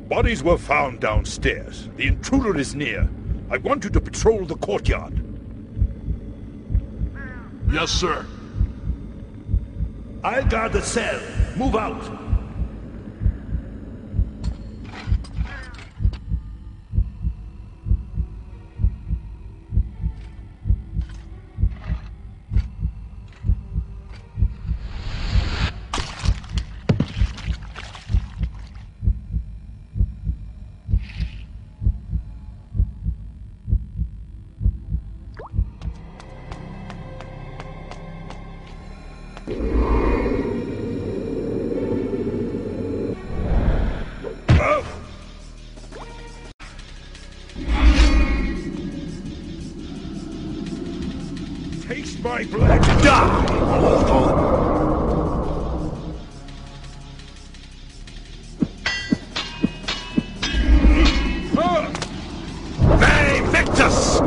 Bodies were found downstairs. The intruder is near. I want you to patrol the courtyard. Yes, sir. I'll guard the cell. Move out. Taste my blood. Die! They Victus!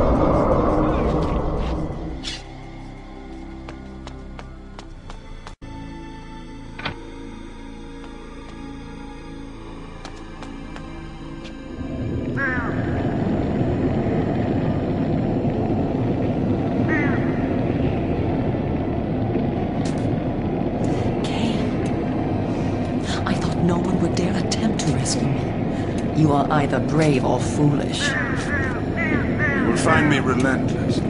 No one would dare attempt to rescue me. You are either brave or foolish. You will find me relentless.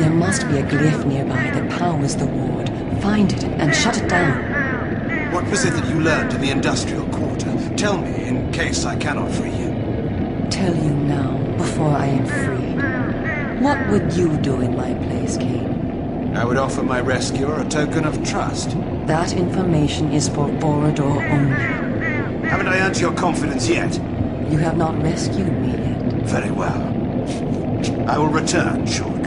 There must be a glyph nearby that powers the ward. Find it and shut it down. What was it that you learned in the industrial quarter? Tell me, in case I cannot free you. Tell you now, before I am freed. What would you do in my place, Kain? I would offer my rescuer a token of trust. That information is for Borodor only. Haven't I earned your confidence yet? You have not rescued me yet. Very well. I will return shortly.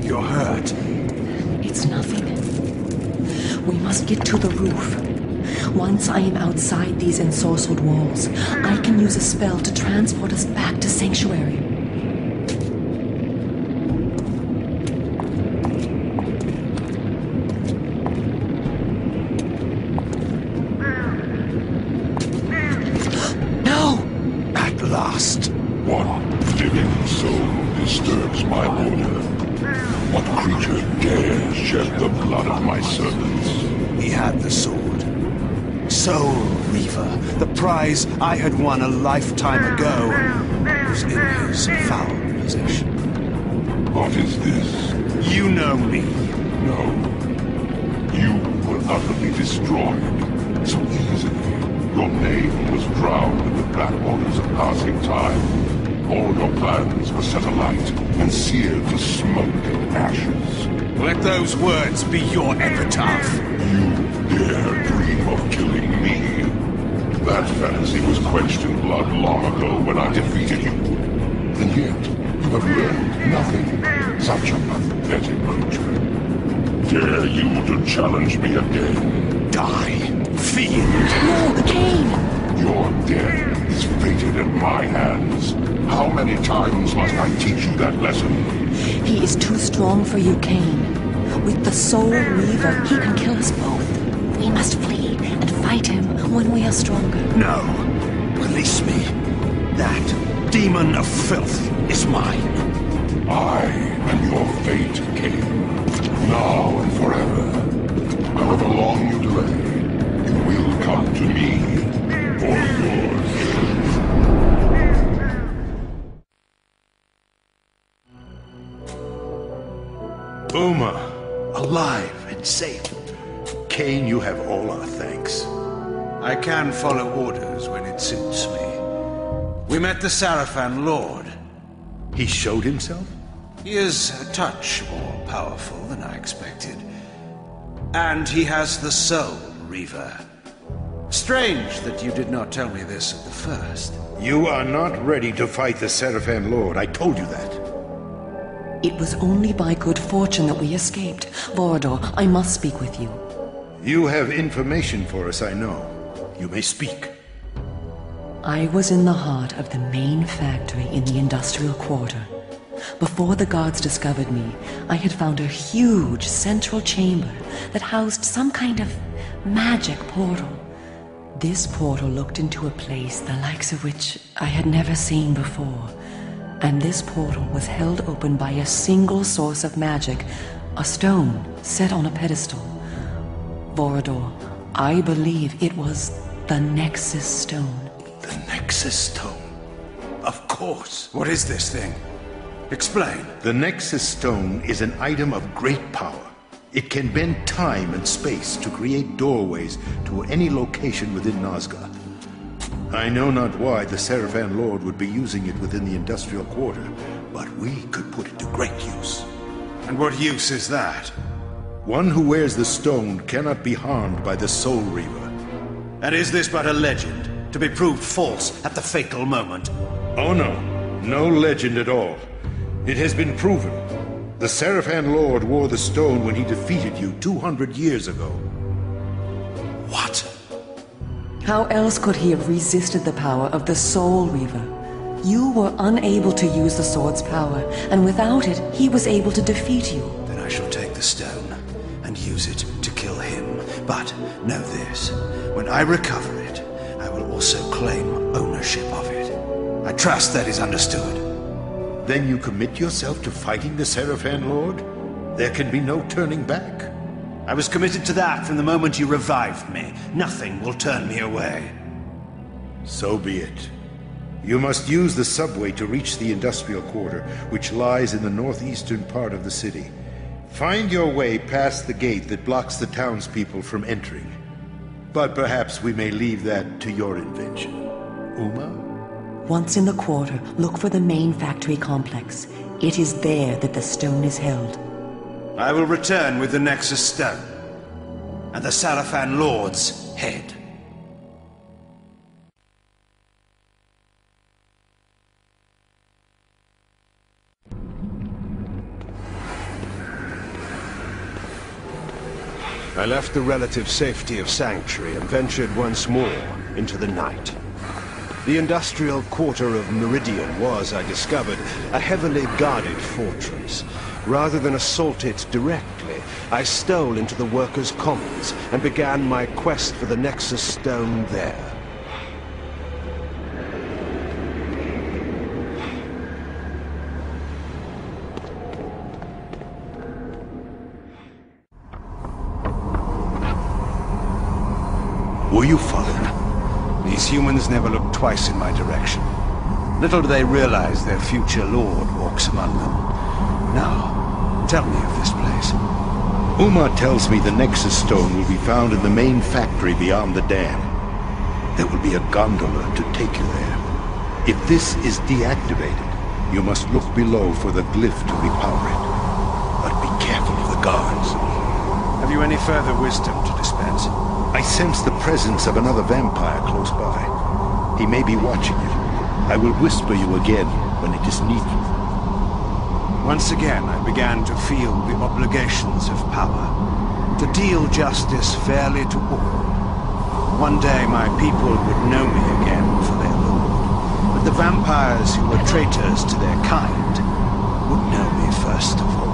You're hurt. It's nothing. We must get to the roof. Once I am outside these ensorcelled walls, I can use a spell to transport us back to Sanctuary. No! At last. One living soul disturbs my order. What creature dares shed the blood of my servants? He had the sword. Soul Reaver, the prize I had won a lifetime ago, was in his foul possession. What is this? You know me. No. You were utterly destroyed. So easily. Your name was drowned in the black waters of passing time. All your plans were set alight and seared to smoke and ashes. Let those words be your epitaph. You dare dream of killing me? That fantasy was quenched in blood long ago when I defeated you. And yet, you have learned nothing. Such a pathetic creature. Dare you to challenge me again? Die, fiend! No, Kain! Your death is fated at my hands. How many times must I teach you that lesson? He is too strong for you, Kain. With the Soul Reaver, he can kill us both. We must flee and fight him when we are stronger. No. Release me. That demon of filth is mine. I am your fate, Kain. Now and forever. However long you delay, you will come to me. Uma, alive and safe. Kain, you have all our thanks. I can follow orders when it suits me. We met the Sarafan Lord. He showed himself? He is a touch more powerful than I expected. And he has the Soul Reaver. Strange that you did not tell me this at the first. You are not ready to fight the Sarafan Lord. I told you that. It was only by good fortune that we escaped. Vorador, I must speak with you. You have information for us, I know. You may speak. I was in the heart of the main factory in the industrial quarter. Before the guards discovered me, I had found a huge central chamber that housed some kind of magic portal. This portal looked into a place the likes of which I had never seen before. And this portal was held open by a single source of magic, a stone set on a pedestal. Vorador, I believe it was the Nexus Stone. The Nexus Stone? Of course. What is this thing? Explain. The Nexus Stone is an item of great power. It can bend time and space to create doorways to any location within Nosgoth. I know not why the Sarafan Lord would be using it within the industrial quarter, but we could put it to great use. And what use is that? One who wears the stone cannot be harmed by the Soul Reaver. And is this but a legend, to be proved false at the fatal moment? Oh no, no legend at all. It has been proven. The Sarafan Lord wore the stone when he defeated you 200 years ago. What? How else could he have resisted the power of the Soul Reaver? You were unable to use the sword's power, and without it, he was able to defeat you. Then I shall take the stone and use it to kill him. But know this, when I recover it, I will also claim ownership of it. I trust that is understood. Then you commit yourself to fighting the Sarafan Lord? There can be no turning back. I was committed to that from the moment you revived me. Nothing will turn me away. So be it. You must use the subway to reach the industrial quarter, which lies in the northeastern part of the city. Find your way past the gate that blocks the townspeople from entering. But perhaps we may leave that to your invention. Uma? Once in the quarter, look for the main factory complex. It is there that the stone is held. I will return with the Nexus Stone and the Sarafan Lord's head. I left the relative safety of Sanctuary and ventured once more into the night. The industrial quarter of Meridian was, I discovered, a heavily guarded fortress. Rather than assault it directly, I stole into the workers' commons and began my quest for the Nexus Stone there. Were you followed? These humans never look twice in my direction. Little do they realize their future lord walks among them. Now, tell me of this place. Uma tells me the Nexus Stone will be found in the main factory beyond the dam. There will be a gondola to take you there. If this is deactivated, you must look below for the glyph to repower it. But be careful of the guards. Have you any further wisdom to dispense? I sense the presence of another vampire close by. He may be watching you. I will whisper you again when it is needful. Once again, I began to feel the obligations of power, to deal justice fairly to all. One day my people would know me again for their lord, but the vampires who were traitors to their kind would know me first of all.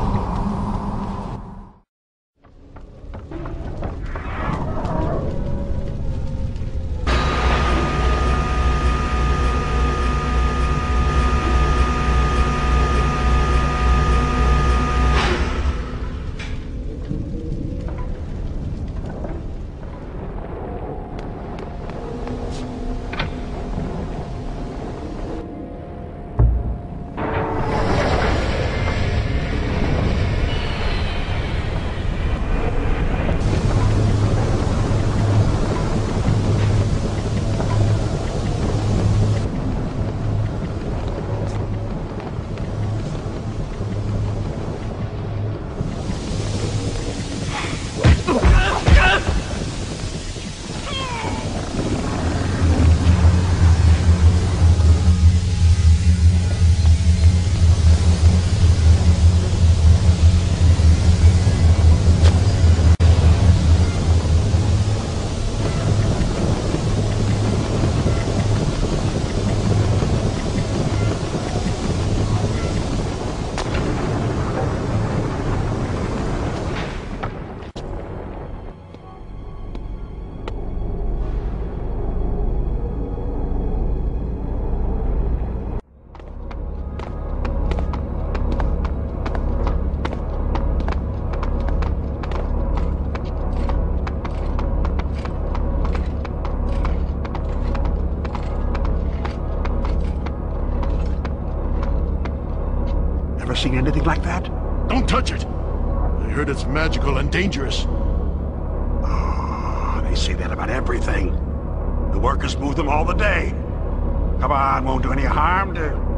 ever seen anything like that? Don't touch it! I heard it's magical and dangerous. Oh, they say that about everything. The workers move them all the day. Come on, won't do any harm to...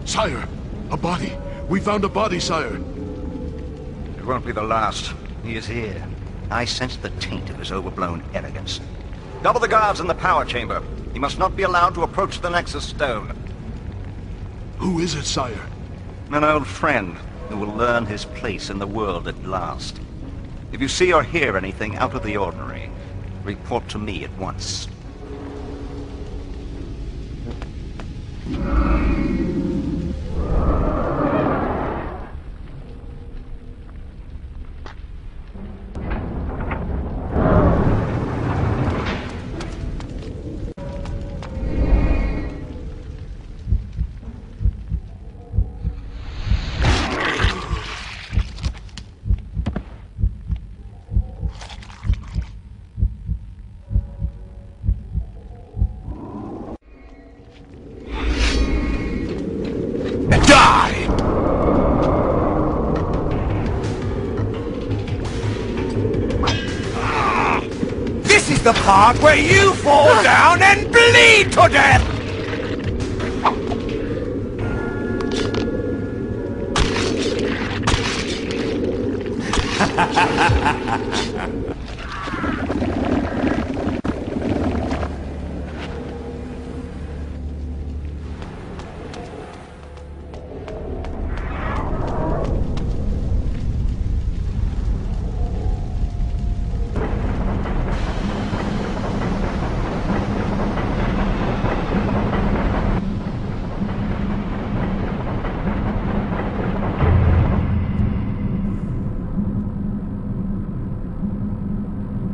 Sire, a body. We found a body, sire. It won't be the last. He is here. I sense the taint of his overblown arrogance. Double the guards in the power chamber. He must not be allowed to approach the Nexus Stone. Who is it, sire? An old friend who will learn his place in the world at last. If you see or hear anything out of the ordinary, report to me at once. The part where you fall down and bleed to death!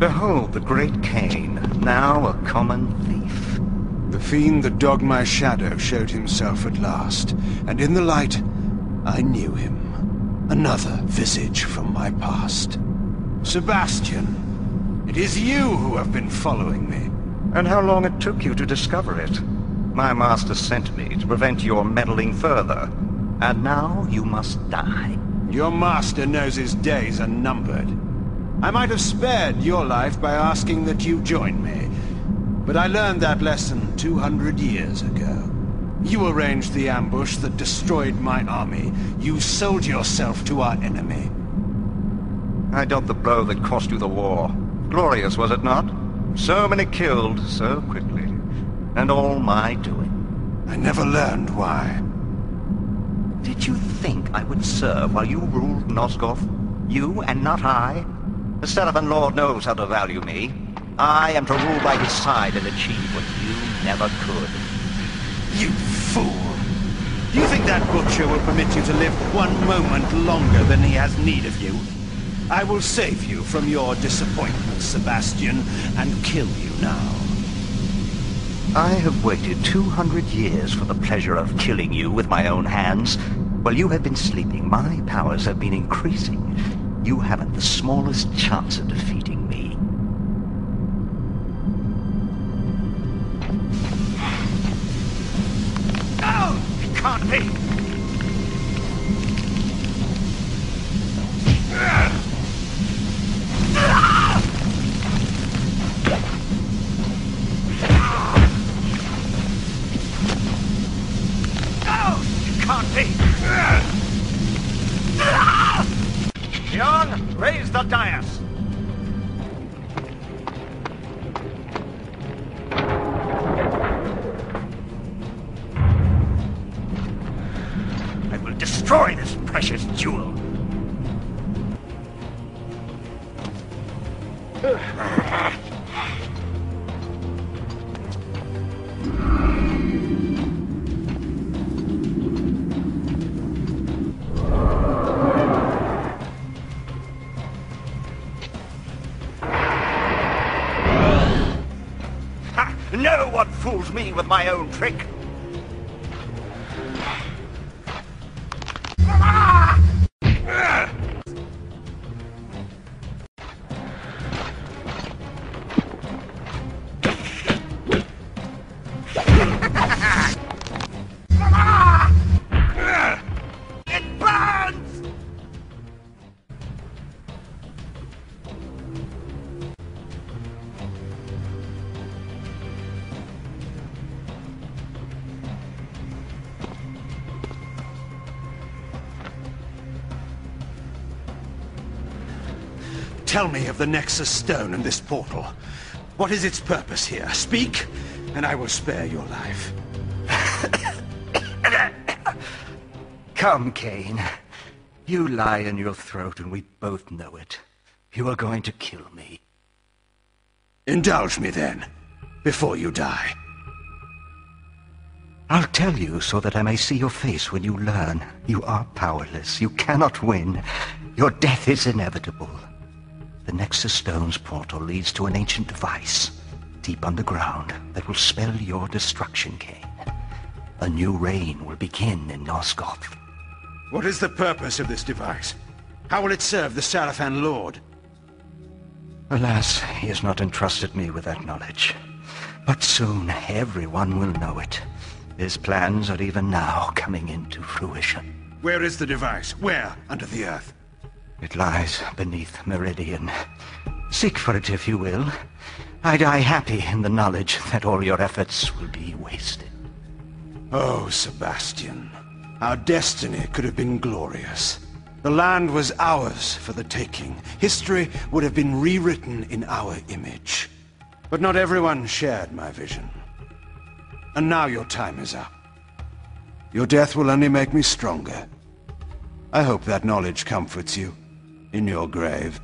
Behold the great Kain, now a common thief. The fiend that dogged my shadow showed himself at last, and in the light, I knew him. Another visage from my past. Sebastian, it is you who have been following me. And how long it took you to discover it? My master sent me to prevent your meddling further. And now you must die. Your master knows his days are numbered. I might have spared your life by asking that you join me, but I learned that lesson 200 years ago. You arranged the ambush that destroyed my army. You sold yourself to our enemy. I dealt the blow that cost you the war. Glorious, was it not? So many killed so quickly, and all my doing. I never learned why. Did you think I would serve while you ruled Nosgoth? You and not I? The Seraphim Lord knows how to value me. I am to rule by his side and achieve what you never could. You fool! Do you think that butcher will permit you to live one moment longer than he has need of you? I will save you from your disappointment, Sebastian, and kill you now. I have waited 200 years for the pleasure of killing you with my own hands. While you have been sleeping, my powers have been increasing. You haven't the smallest chance of defeating me. No! It can't be! Leon, raise the dais! I will destroy this precious jewel! No one fools me with my own trick. It burns! Tell me of the Nexus Stone and this portal. What is its purpose here? Speak, and I will spare your life. Come, Kain. You lie in your throat and we both know it. You are going to kill me. Indulge me then, before you die. I'll tell you so that I may see your face when you learn. You are powerless. You cannot win. Your death is inevitable. The Nexus Stone's portal leads to an ancient device, deep underground, that will spell your destruction, Kain. A new reign will begin in Nosgoth. What is the purpose of this device? How will it serve the Seraphim Lord? Alas, he has not entrusted me with that knowledge. But soon everyone will know it. His plans are even now coming into fruition. Where is the device? Where under the earth? It lies beneath Meridian. Seek for it if you will. I die happy in the knowledge that all your efforts will be wasted. Oh, Sebastian, our destiny could have been glorious. The land was ours for the taking. History would have been rewritten in our image. But not everyone shared my vision. And now your time is up. Your death will only make me stronger. I hope that knowledge comforts you in your grave.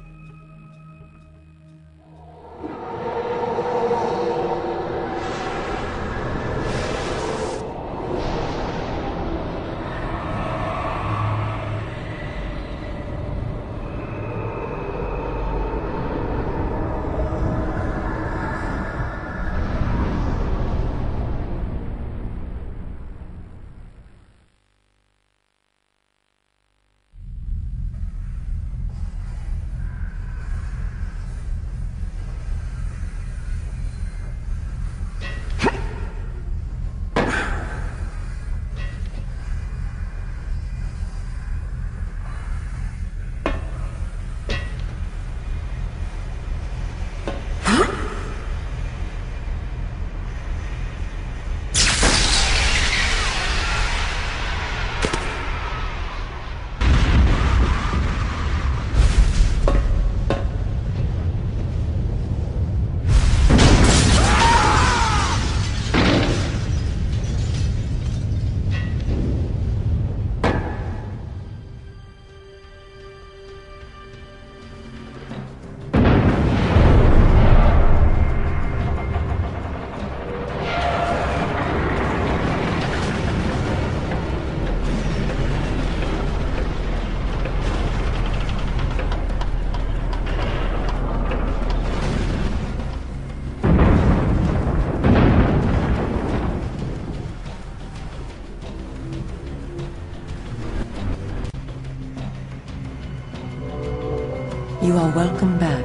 You are welcome back.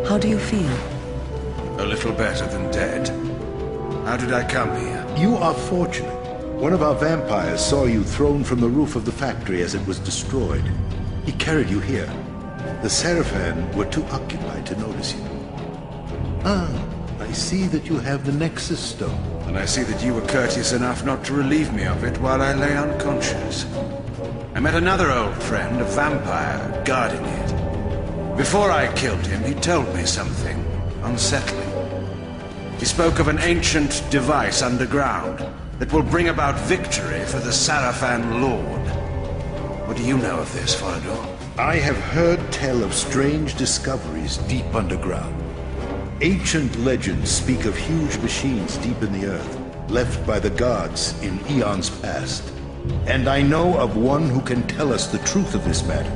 How do you feel? A little better than dead. How did I come here? You are fortunate. One of our vampires saw you thrown from the roof of the factory as it was destroyed. He carried you here. The Seraphan were too occupied to notice you. Ah, I see that you have the Nexus Stone. And I see that you were courteous enough not to relieve me of it while I lay unconscious. I met another old friend, a vampire, guarding it. Before I killed him, he told me something unsettling. He spoke of an ancient device underground that will bring about victory for the Seraphan Lord. What do you know of this, Farador? I have heard tell of strange discoveries deep underground. Ancient legends speak of huge machines deep in the earth, left by the gods in eons past. And I know of one who can tell us the truth of this matter.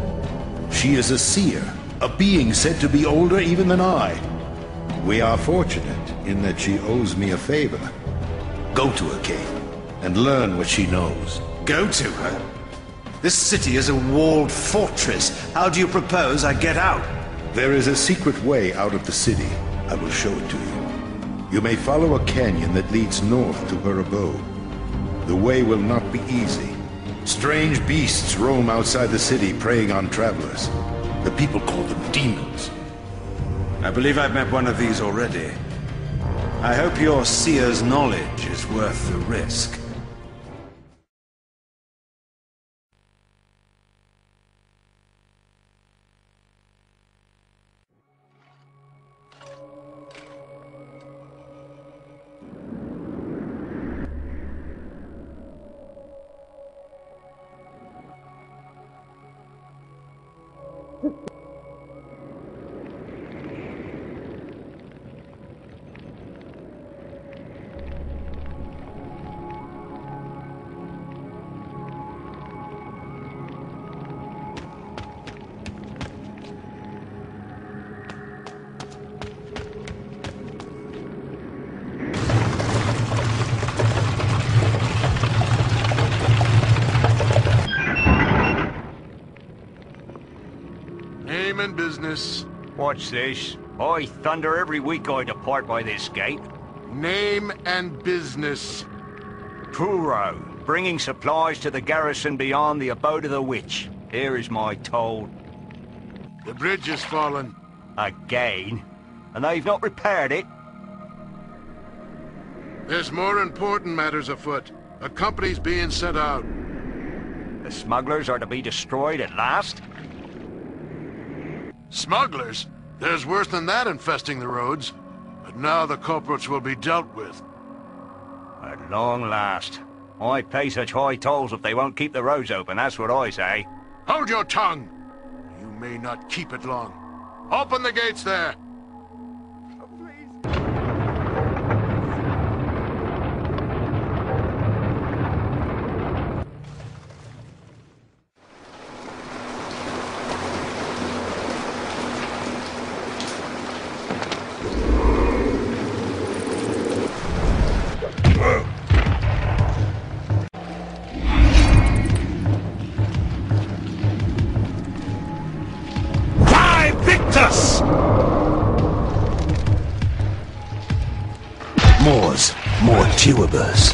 She is a seer, a being said to be older even than I. We are fortunate in that she owes me a favor. Go to her, Kain, and learn what she knows. Go to her? This city is a walled fortress. How do you propose I get out? There is a secret way out of the city. I will show it to you. You may follow a canyon that leads north to her abode. The way will not be easy. Strange beasts roam outside the city preying on travelers. The people call them demons. I believe I've met one of these already. I hope your seer's knowledge is worth the risk. Name and business. What's this? By thunder, every week I depart by this gate. Name and business. Truro, bringing supplies to the garrison beyond the abode of the witch. Here is my toll. The bridge has fallen. Again? And they've not repaired it? There's more important matters afoot. A company's being sent out. The smugglers are to be destroyed at last? Smugglers? There's worse than that infesting the roads. But now the culprits will be dealt with. At long last. I pay such high tolls if they won't keep the roads open, that's what I say. Hold your tongue! You may not keep it long. Open the gates there! More tubers.